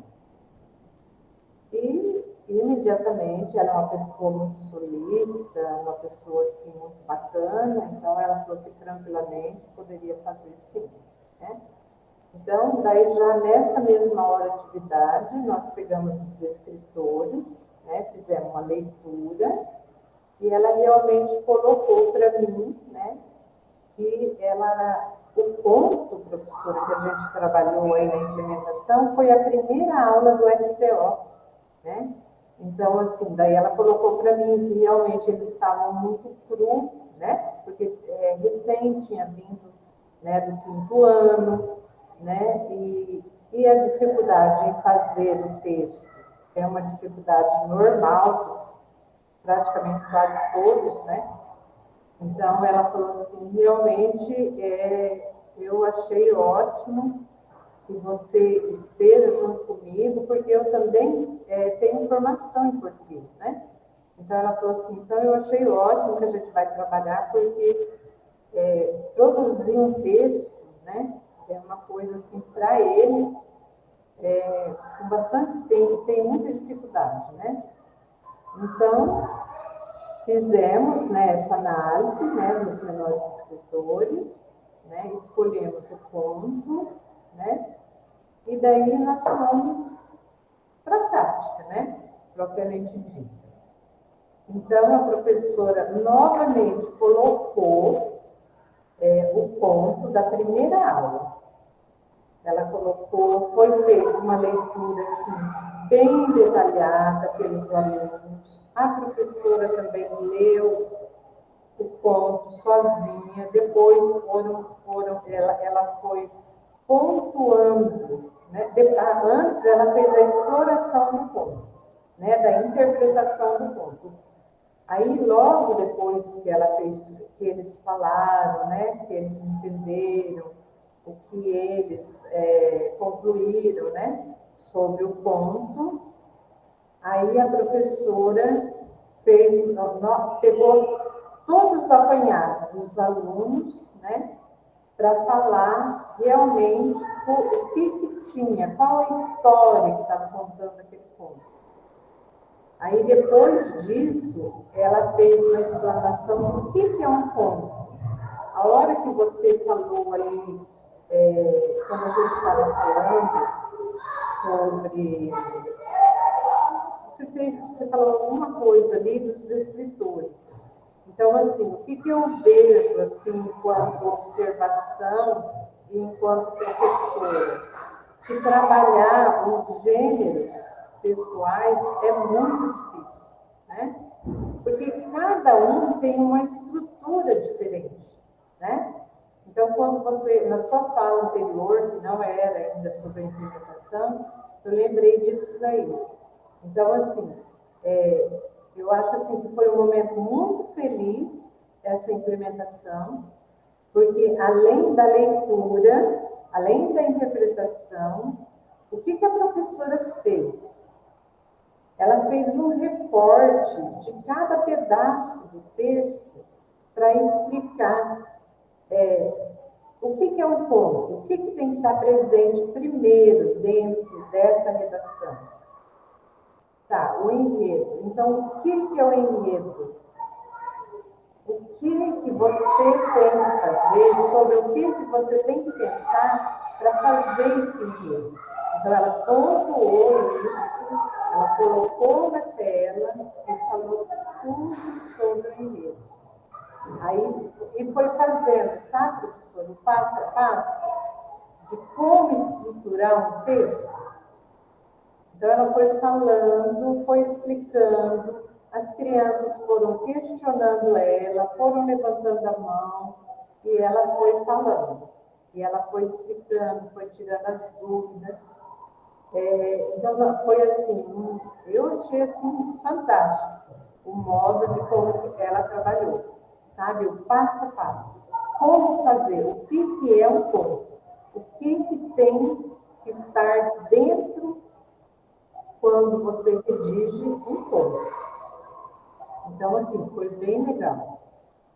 E imediatamente ela é uma pessoa muito solícita, uma pessoa assim, muito bacana, então ela falou que tranquilamente poderia fazer sim, né? Então, daí já nessa mesma hora de atividade, nós pegamos os descritores, né, fizemos uma leitura, e ela realmente colocou para mim, né, que o ponto, professora, que a gente trabalhou aí na implementação, foi a primeira aula do RCO, né? Então, assim, daí ela colocou para mim que realmente eles estavam muito crus, né? Porque recém tinha vindo, né, do 5º ano, né? E a dificuldade em fazer o texto é uma dificuldade normal, praticamente quase todos, né? Então, ela falou assim, realmente, eu achei ótimo que você esteja junto comigo, porque eu também tenho formação em português, né? Então, ela falou assim, então eu achei ótimo que a gente vai trabalhar, porque produzir um texto, né, é uma coisa assim, para eles, com bastante, tem muita dificuldade, né? Então, fizemos, né, essa análise, né, dos menores escritores, né, escolhemos o ponto, né, e daí nós fomos para a prática, né, propriamente dita. Então, a professora novamente colocou o ponto da primeira aula. Ela colocou, foi feita uma leitura assim, bem detalhada pelos alunos. A professora também leu o ponto sozinha, depois ela foi pontuando, né? Antes ela fez a exploração do ponto, né? Da interpretação do ponto. Aí logo depois que ela fez, que eles falaram, né? Que eles entenderam o que eles concluíram, né? Sobre o ponto, aí a professora pegou todos os apanhados dos alunos, né, para falar realmente o que tinha, qual a história que estava contando aquele ponto. Aí, depois disso, ela fez uma explanação do que é um ponto. A hora que você falou ali, quando a gente estava falando sobre... Você falou alguma coisa ali dos descritores. Então, assim, o que eu vejo, assim, enquanto observação e enquanto professora? Que trabalhar os gêneros textuais é muito difícil, né? Porque cada um tem uma estrutura diferente, né? Então, quando você, na sua fala anterior, que não era ainda sobre a interpretação, eu lembrei disso daí. Então, assim, eu acho assim, que foi um momento muito feliz essa implementação, porque além da leitura, além da interpretação, o que a professora fez? Ela fez um recorte de cada pedaço do texto para explicar o que é um ponto, o que tem que estar presente primeiro dentro dessa redação. Tá, o enredo. Então, o que é o enredo? O que você tem que fazer, sobre o que você tem que pensar para fazer esse enredo. Então, ela pontuou isso, ela colocou na tela e falou tudo sobre o enredo. Aí, e foi fazendo, sabe, professor, o passo a passo de como estruturar um texto. Então, ela foi falando, foi explicando, as crianças foram questionando ela, foram levantando a mão, e ela foi falando. E ela foi explicando, foi tirando as dúvidas. Então, foi assim, eu achei assim, fantástico o modo de como ela trabalhou, sabe? O passo a passo. como fazer, o que é um ponto, o que tem que estar dentro quando você redige um ponto. Então, assim, foi bem legal.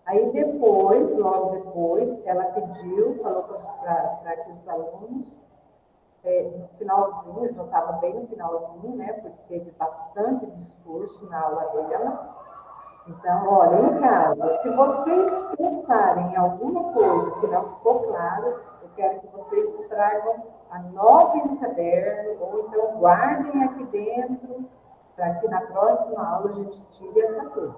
Aí depois, logo depois, ela pediu, falou para que os alunos, no finalzinho, já estava bem no finalzinho, né, porque teve bastante discurso na aula dela. Então, olha, em casa, se vocês pensarem em alguma coisa que não ficou claro, eu quero que vocês tragam, anotem no caderno, ou então guardem aqui dentro, para que na próxima aula a gente tire essa coisa.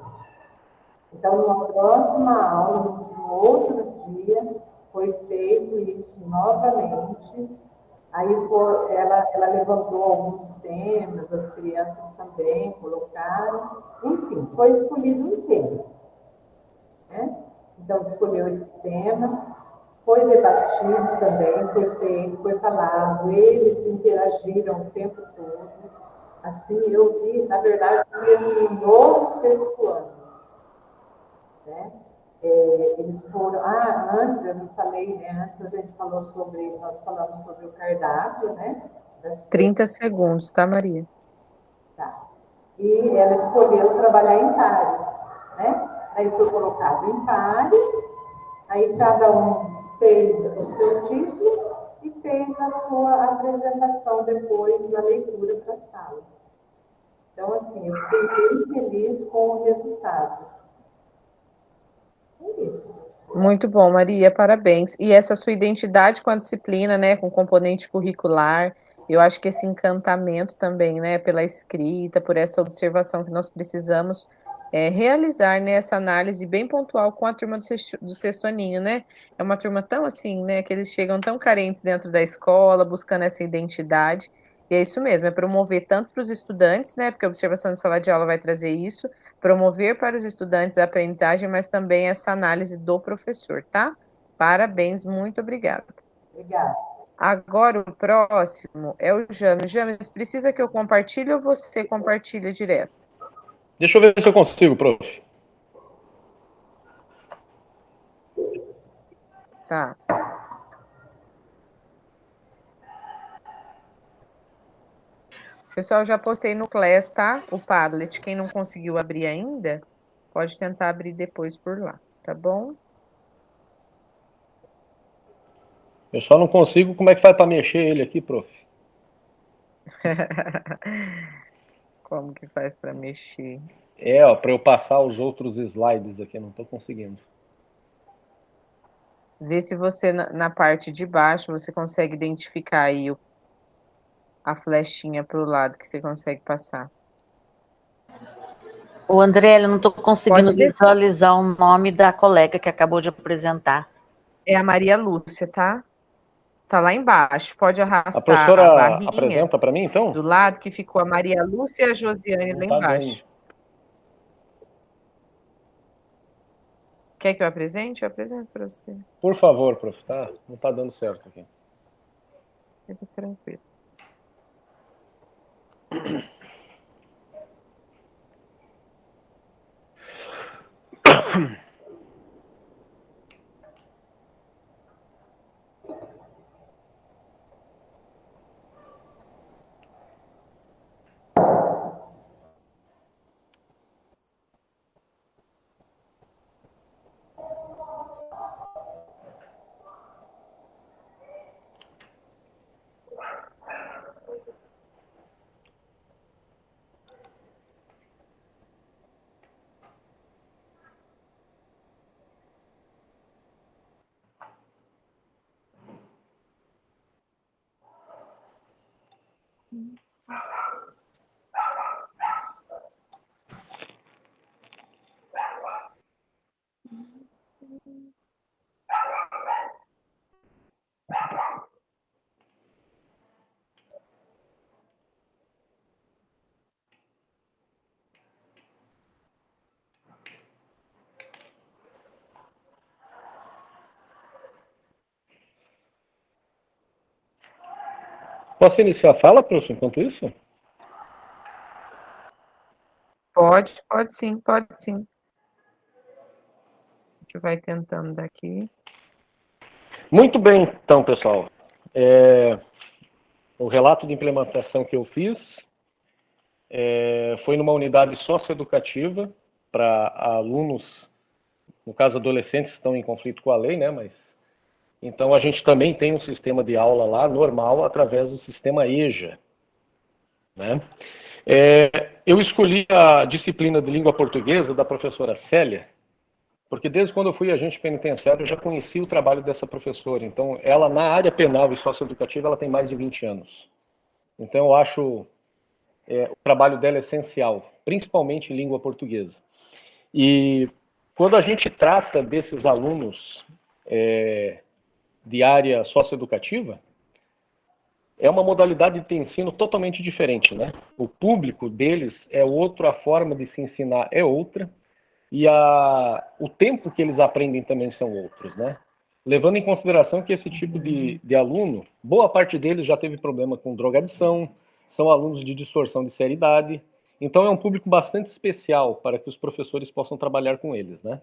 Então, na próxima aula, no outro dia, foi feito isso novamente. Aí ela levantou alguns temas, as crianças também colocaram. Enfim, foi escolhido um tema. Né? Então, escolheu esse tema, foi debatido também, foi feito, foi falado, eles interagiram o tempo todo. Assim, eu vi, na verdade, assim, um novo sexto ano. Né? Eles foram, antes eu não falei, né? Antes a gente falou nós falamos sobre o cardápio, né? 30 segundos, tá, Maria? Tá. E ela escolheu trabalhar em pares, né? Aí foi colocado em pares, aí cada um fez o seu título e fez a sua apresentação depois na leitura para a sala. Então, assim, eu fiquei bem feliz com o resultado. É isso. Muito bom, Maria, parabéns. E essa sua identidade com a disciplina, né, com componente curricular, eu acho que esse encantamento também, né, pela escrita, por essa observação que nós precisamos realizar, né, essa análise bem pontual com a turma do sexto aninho, né? É uma turma tão assim, né, que eles chegam tão carentes dentro da escola, buscando essa identidade. E é isso mesmo, é promover tanto para os estudantes, né, porque a observação de sala de aula vai trazer isso, promover para os estudantes a aprendizagem, mas também essa análise do professor, tá? Parabéns, muito obrigada. Obrigada. Agora o próximo é o James. James, precisa que eu compartilhe ou você compartilha direto? Deixa eu ver se eu consigo, prof. Tá. Pessoal, já postei no Class, tá? O Padlet. Quem não conseguiu abrir ainda, pode tentar abrir depois por lá, tá bom? Eu só não consigo. Como é que faz para mexer ele aqui, prof? Como que faz para mexer? Para eu passar os outros slides aqui, não estou conseguindo. Vê se você, na parte de baixo, você consegue identificar aí a flechinha para o lado que você consegue passar. O André, eu não estou conseguindo Pode descer. visualizar o nome da colega que acabou de apresentar. É a Maria Lúcia, tá? Tá lá embaixo. Pode A arrastar a professora barrinha apresenta para mim, então? do lado que ficou a Maria Lúcia e a Josiane Não lá tá embaixo. dando. Quer que eu apresente? Eu apresento para você. Por favor, prof, tá? Não tá dando certo aqui. Fica tranquilo. Posso iniciar a fala, professor, enquanto isso? Pode sim, pode sim. A gente vai tentando daqui. Muito bem, então, pessoal. O relato de implementação que eu fiz foi numa unidade socioeducativa para alunos, no caso, adolescentes que estão em conflito com a lei, né? Então, a gente também tem um sistema de aula lá, normal, através do sistema EJA, né? Eu escolhi a disciplina de língua portuguesa da professora Célia, porque desde quando eu fui agente penitenciário eu já conheci o trabalho dessa professora. Então, ela na área penal e socioeducativa, ela tem mais de 20 anos. Então, eu acho o trabalho dela essencial, principalmente em língua portuguesa. E quando a gente trata desses alunos de área socioeducativa, é uma modalidade de ensino totalmente diferente, né? O público deles é outro, a forma de se ensinar é outra, e o tempo que eles aprendem também são outros, né? Levando em consideração que esse tipo de aluno, boa parte deles já teve problema com drogadição, são alunos de distorção de seriedade, então é um público bastante especial para que os professores possam trabalhar com eles, né?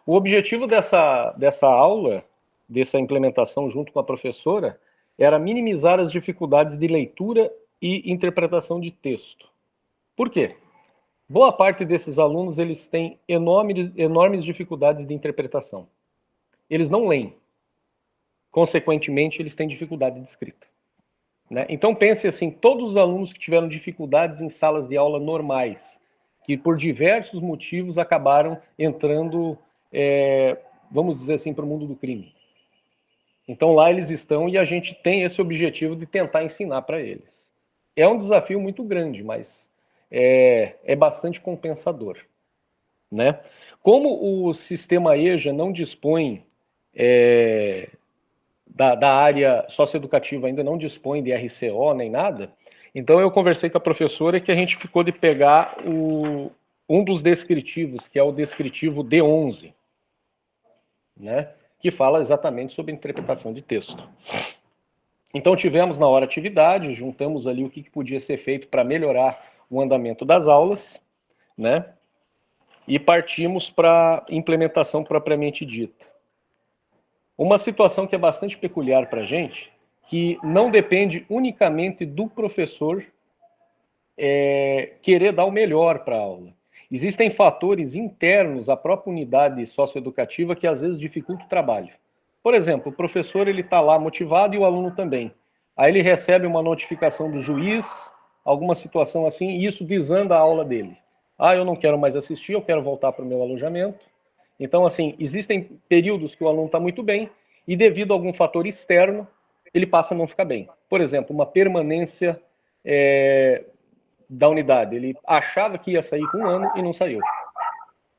O objetivo dessa aula, dessa implementação junto com a professora, era minimizar as dificuldades de leitura e interpretação de texto. Por quê? Boa parte desses alunos, eles têm enormes dificuldades de interpretação. Eles não leem. Consequentemente, eles têm dificuldade de escrita, né? Então, pense assim, todos os alunos que tiveram dificuldades em salas de aula normais, que por diversos motivos acabaram entrando, vamos dizer assim, para o mundo do crime. Então lá eles estão e a gente tem esse objetivo de tentar ensinar para eles. É um desafio muito grande, mas é bastante compensador, né? Como o sistema EJA não dispõe da área socioeducativa, ainda não dispõe de RCO nem nada, então eu conversei com a professora que a gente ficou de pegar um dos descritivos, que é o descritivo D11, né? Que fala exatamente sobre interpretação de texto. Então tivemos na hora atividade, juntamos ali o que podia ser feito para melhorar o andamento das aulas, né? E partimos para a implementação propriamente dita. Uma situação que é bastante peculiar para a gente, que não depende unicamente do professor querer dar o melhor para a aula. Existem fatores internos à própria unidade socioeducativa que às vezes dificultam o trabalho. Por exemplo, o professor está lá motivado e o aluno também. Aí ele recebe uma notificação do juiz, alguma situação assim, e isso desanda a aula dele. Eu não quero mais assistir, eu quero voltar para o meu alojamento. Então, assim, existem períodos que o aluno está muito bem e devido a algum fator externo, ele passa a não ficar bem. Por exemplo, uma permanência da unidade. Ele achava que ia sair com 1 ano e não saiu.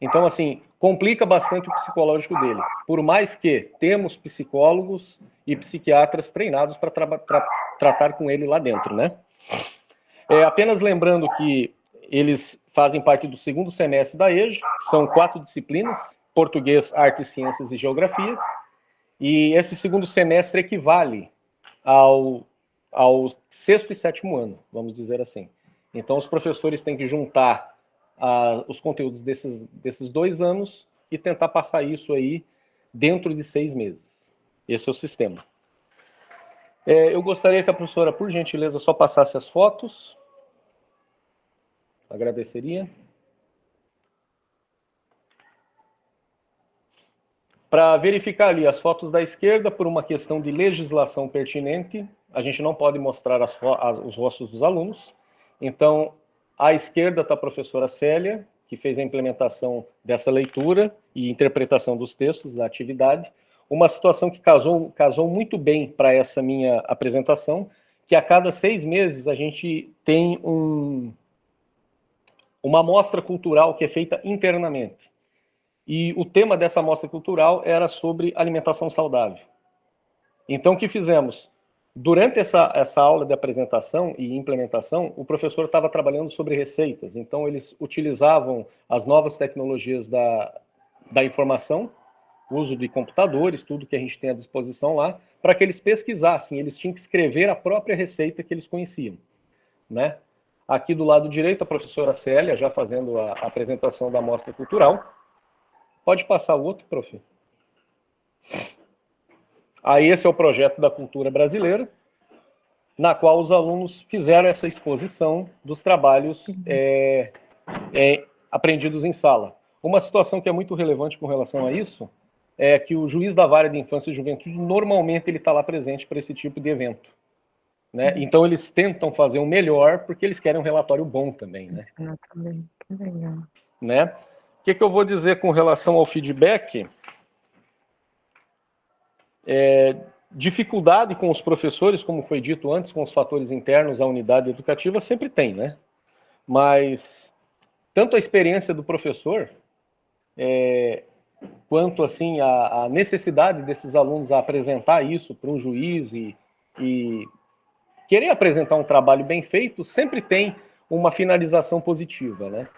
Então, assim, complica bastante o psicológico dele. Por mais que temos psicólogos e psiquiatras treinados para tratar com ele lá dentro, né? Apenas lembrando que eles fazem parte do 2º semestre da EJA, são 4 disciplinas, português, artes, ciências e geografia, e esse 2º semestre equivale ao 6º e 7º ano, vamos dizer assim. Então, os professores têm que juntar os conteúdos desses 2 anos e tentar passar isso aí dentro de 6 meses. Esse é o sistema. Eu gostaria que a professora, por gentileza, só passasse as fotos. Agradeceria. Para verificar ali as fotos da esquerda, por uma questão de legislação pertinente, a gente não pode mostrar os rostos dos alunos. Então, à esquerda está a professora Célia, que fez a implementação dessa leitura e interpretação dos textos da atividade. Uma situação que casou muito bem para essa minha apresentação, que a cada 6 meses a gente tem uma mostra cultural que é feita internamente. E o tema dessa mostra cultural era sobre alimentação saudável. Então, o que fizemos? Durante essa aula de apresentação e implementação, o professor estava trabalhando sobre receitas. Então, eles utilizavam as novas tecnologias da informação, uso de computadores, tudo que a gente tem à disposição lá, para que eles pesquisassem. Eles tinham que escrever a própria receita que eles conheciam, né? Aqui do lado direito, a professora Célia, já fazendo a apresentação da mostra cultural. Pode passar o outro, prof. Aí esse é o projeto da cultura brasileira, na qual os alunos fizeram essa exposição dos trabalhos aprendidos em sala. Uma situação que é muito relevante com relação a isso é que o juiz da vara de infância e juventude, normalmente ele está lá presente para esse tipo de evento. Né? Então eles tentam fazer o melhor porque eles querem um relatório bom também. Né? Também. Que legal. Né? O que eu vou dizer com relação ao feedback? Dificuldade com os professores, como foi dito antes, com os fatores internos à unidade educativa, sempre tem, né? Mas tanto a experiência do professor, quanto assim a necessidade desses alunos a apresentar isso para um juiz e querer apresentar um trabalho bem feito, sempre tem uma finalização positiva, né?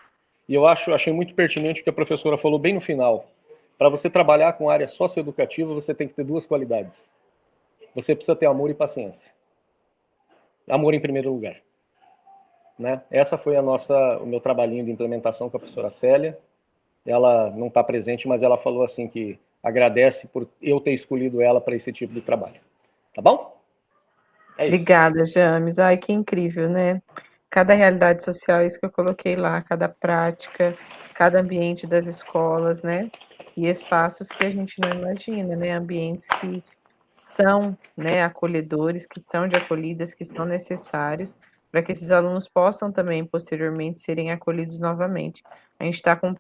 E eu achei muito pertinente o que a professora falou bem no final. Para você trabalhar com área socioeducativa, você tem que ter 2 qualidades. Você precisa ter amor e paciência. Amor em primeiro lugar. Né? Essa foi o meu trabalhinho de implementação com a professora Célia. Ela não está presente, mas ela falou assim que agradece por eu ter escolhido ela para esse tipo de trabalho. Tá bom? É isso. Obrigada, James. Ai, que incrível, né? Cada realidade social, é isso que eu coloquei lá, cada prática, cada ambiente das escolas, né? E espaços que a gente não imagina, né? Ambientes que são, né, acolhedores, que são de acolhidas, que são necessários para que esses alunos possam também, posteriormente, serem acolhidos novamente. A gente está com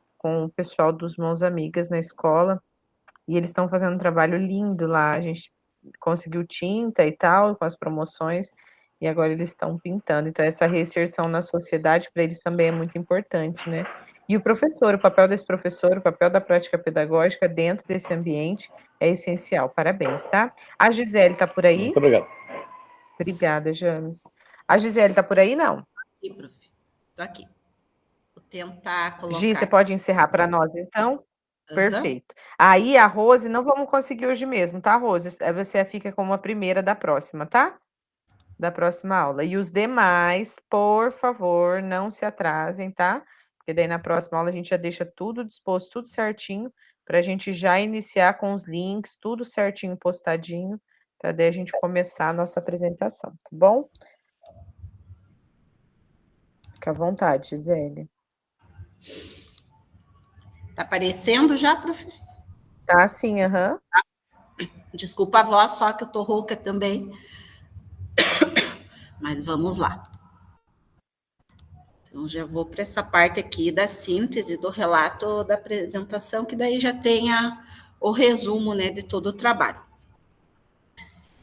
o pessoal dos Mãos Amigas na escola e eles estão fazendo um trabalho lindo lá. A gente conseguiu tinta e tal, com as promoções, e agora eles estão pintando. Então, essa reinserção na sociedade para eles também é muito importante, né? E o professor, o papel desse professor, o papel da prática pedagógica dentro desse ambiente é essencial. Parabéns, tá? A Gisele está por aí? Muito obrigado. Obrigada, James. A Gisele está por aí, não? Aqui, prof. Estou aqui. Vou tentar colocar. Gi, você pode encerrar para nós, então? Perfeito. Aí, a Rose, não vamos conseguir hoje mesmo, tá, Rose? Você fica como a primeira da próxima, tá? Da próxima aula. E os demais, por favor, não se atrasem, tá? Porque daí na próxima aula a gente já deixa tudo disposto, tudo certinho, para a gente já iniciar com os links, tudo certinho postadinho, para daí a gente começar a nossa apresentação, tá bom? Fica à vontade, Gisele. Tá aparecendo já, prof? Tá sim, aham. Desculpa a voz, só que eu tô rouca também. Mas vamos lá. Então, já vou para essa parte aqui da síntese do relato da apresentação, que daí já tem o resumo, né, de todo o trabalho.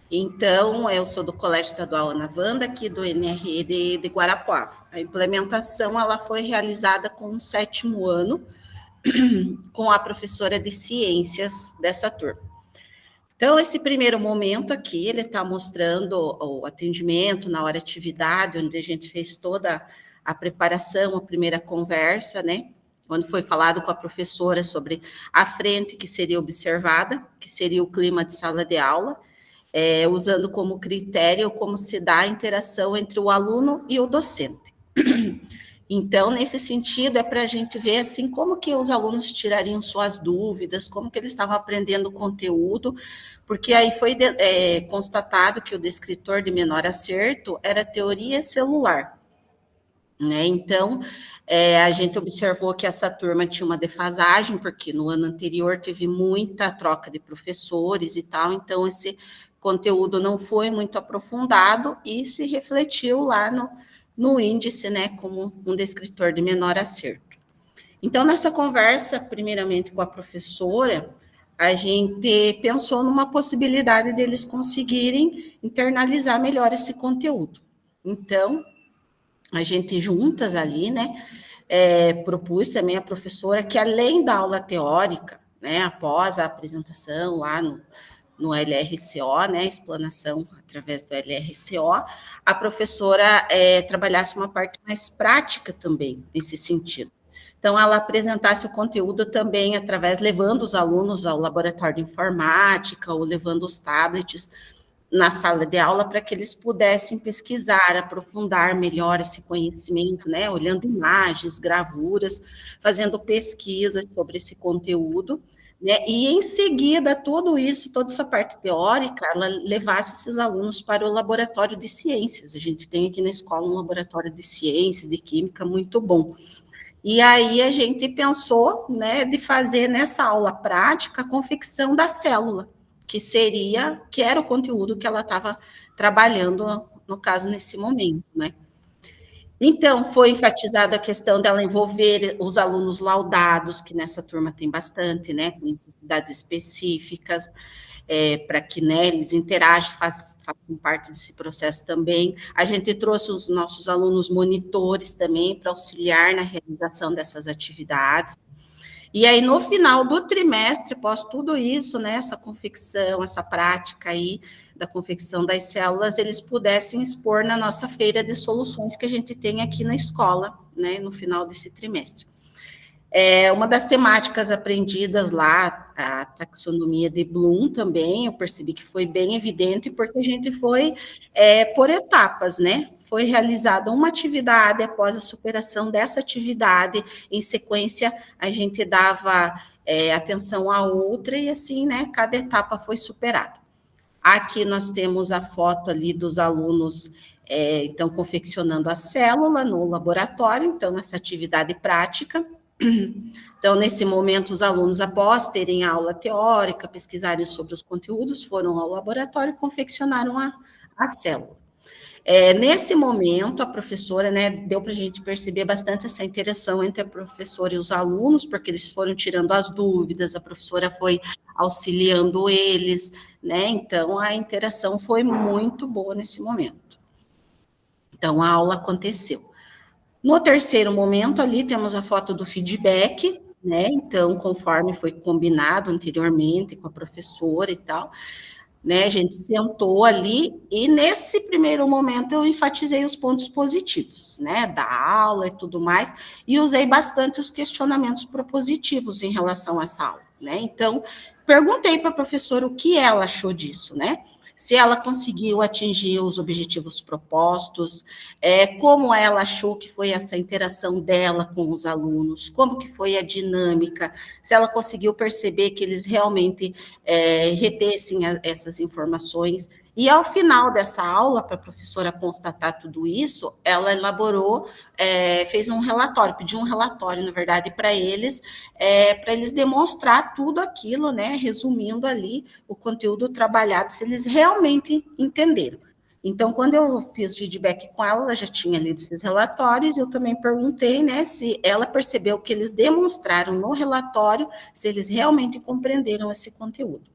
Então, eu sou do Colégio Estadual Ana Wanda, aqui do NRE de Guarapuava. A implementação ela foi realizada com o 7º ano, com a professora de ciências dessa turma. Então, esse primeiro momento aqui, ele está mostrando o atendimento na hora de atividade, onde a gente fez toda a preparação, a primeira conversa, né? Onde foi falado com a professora sobre a frente que seria observada, que seria o clima de sala de aula, usando como critério como se dá a interação entre o aluno e o docente. Então, nesse sentido, é para a gente ver, assim, como que os alunos tirariam suas dúvidas, como que eles estavam aprendendo o conteúdo, porque aí foi constatado que o descritor de menor acerto era teoria celular, né? Então, a gente observou que essa turma tinha uma defasagem, porque no ano anterior teve muita troca de professores e tal, então esse conteúdo não foi muito aprofundado e se refletiu lá no índice, né, como um descritor de menor acerto. Então, nessa conversa, primeiramente com a professora, a gente pensou numa possibilidade deles conseguirem internalizar melhor esse conteúdo. Então, a gente juntas ali, né, propus também a professora que, além da aula teórica, né, após a apresentação lá no LRCO, né, explanação através do LRCO, a professora trabalhasse uma parte mais prática também, nesse sentido. Então, ela apresentasse o conteúdo também levando os alunos ao laboratório de informática, ou levando os tablets na sala de aula, para que eles pudessem pesquisar, aprofundar melhor esse conhecimento, né, olhando imagens, gravuras, fazendo pesquisas sobre esse conteúdo, né? E em seguida, tudo isso, toda essa parte teórica, ela levasse esses alunos para o laboratório de ciências. A gente tem aqui na escola um laboratório de ciências, de química, muito bom. E aí a gente pensou, né, de fazer nessa aula prática a confecção da célula, que era o conteúdo que ela estava trabalhando, no caso, nesse momento, né? Então, foi enfatizada a questão dela envolver os alunos laudados, que nessa turma tem bastante, né, com necessidades específicas, para que, né, eles interagem, façam parte desse processo também. A gente trouxe os nossos alunos monitores também para auxiliar na realização dessas atividades. E aí, no final do trimestre, após tudo isso, né, essa confecção, essa prática aí da confecção das células, eles pudessem expor na nossa feira de soluções que a gente tem aqui na escola, né, no final desse trimestre. Uma das temáticas aprendidas lá, a taxonomia de Bloom também, eu percebi que foi bem evidente, porque a gente foi por etapas, né? Foi realizada uma atividade, após a superação dessa atividade, em sequência, a gente dava atenção à outra, e assim, né, cada etapa foi superada. Aqui nós temos a foto ali dos alunos, então, confeccionando a célula no laboratório, então, essa atividade prática. Então, nesse momento, os alunos, após terem a aula teórica, pesquisarem sobre os conteúdos, foram ao laboratório e confeccionaram a célula. Nesse momento, a professora, né, deu para a gente perceber bastante essa interação entre a professora e os alunos, porque eles foram tirando as dúvidas, a professora foi auxiliando eles, né, então a interação foi muito boa nesse momento. Então, a aula aconteceu. No terceiro momento, ali temos a foto do feedback, né? Então, conforme foi combinado anteriormente com a professora e tal, né? A gente sentou ali e nesse primeiro momento eu enfatizei os pontos positivos, né? Da aula e tudo mais, e usei bastante os questionamentos propositivos em relação a essa aula, né? Então, perguntei para a professora o que ela achou disso, né? Se ela conseguiu atingir os objetivos propostos, como ela achou que foi essa interação dela com os alunos, como que foi a dinâmica, se ela conseguiu perceber que eles realmente retessem essas informações. E ao final dessa aula, para a professora constatar tudo isso, ela elaborou, fez um relatório, pediu um relatório, na verdade, para eles demonstrar tudo aquilo, né, resumindo ali o conteúdo trabalhado, se eles realmente entenderam. Então, quando eu fiz feedback com ela já tinha lido esses relatórios, eu também perguntei, né, se ela percebeu que eles demonstraram no relatório, se eles realmente compreenderam esse conteúdo.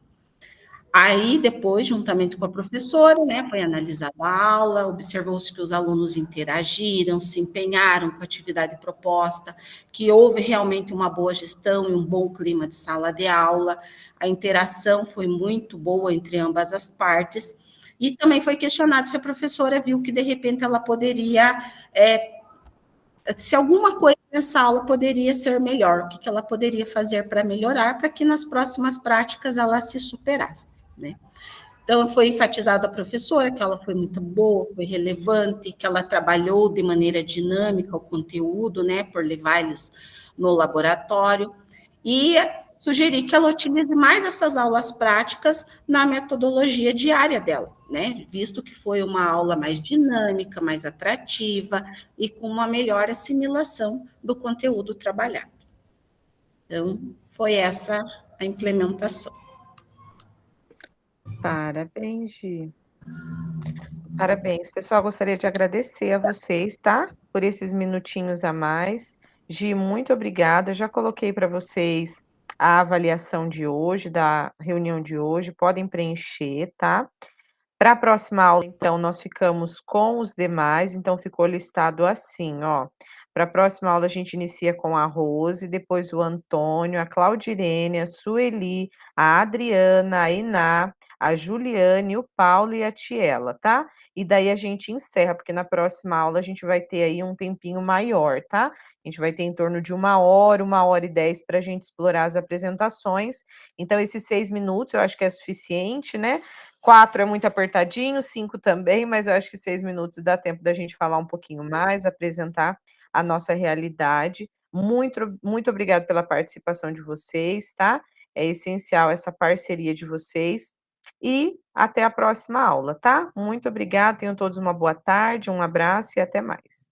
Aí, depois, juntamente com a professora, né, foi analisada a aula, observou-se que os alunos interagiram, se empenharam com a atividade proposta, que houve realmente uma boa gestão e um bom clima de sala de aula, a interação foi muito boa entre ambas as partes, e também foi questionado se a professora viu que, de repente, ela poderia, se alguma coisa nessa aula poderia ser melhor, o que ela poderia fazer para melhorar, para que nas próximas práticas ela se superasse, né? Então, foi enfatizado a professora que ela foi muito boa, foi relevante, que ela trabalhou de maneira dinâmica o conteúdo, né, por levar eles no laboratório, e sugeri que ela utilize mais essas aulas práticas na metodologia diária dela, né, visto que foi uma aula mais dinâmica, mais atrativa e com uma melhor assimilação do conteúdo trabalhado. Então, foi essa a implementação. Parabéns, Gi. Parabéns. Pessoal, gostaria de agradecer a vocês, tá? Por esses minutinhos a mais. Gi, muito obrigada. Já coloquei para vocês a avaliação de hoje, da reunião de hoje. Podem preencher, tá? Para a próxima aula, então, nós ficamos com os demais. Então, ficou listado assim, ó. Para a próxima aula, a gente inicia com a Rose, depois o Antônio, a Claudirene, a Sueli, a Adriana, a Iná, a Juliane, o Paulo e a Tiela, tá? E daí a gente encerra, porque na próxima aula a gente vai ter aí um tempinho maior, tá? A gente vai ter em torno de 1h e 10 para a gente explorar as apresentações. Então, esses 6 minutos eu acho que é suficiente, né? 4 é muito apertadinho, 5 também, mas eu acho que 6 minutos dá tempo da gente falar um pouquinho mais, apresentar a nossa realidade. Muito obrigada pela participação de vocês, tá? é essencial essa parceria de vocês, e até a próxima aula, tá? Muito obrigada, tenham todos uma boa tarde, um abraço e até mais.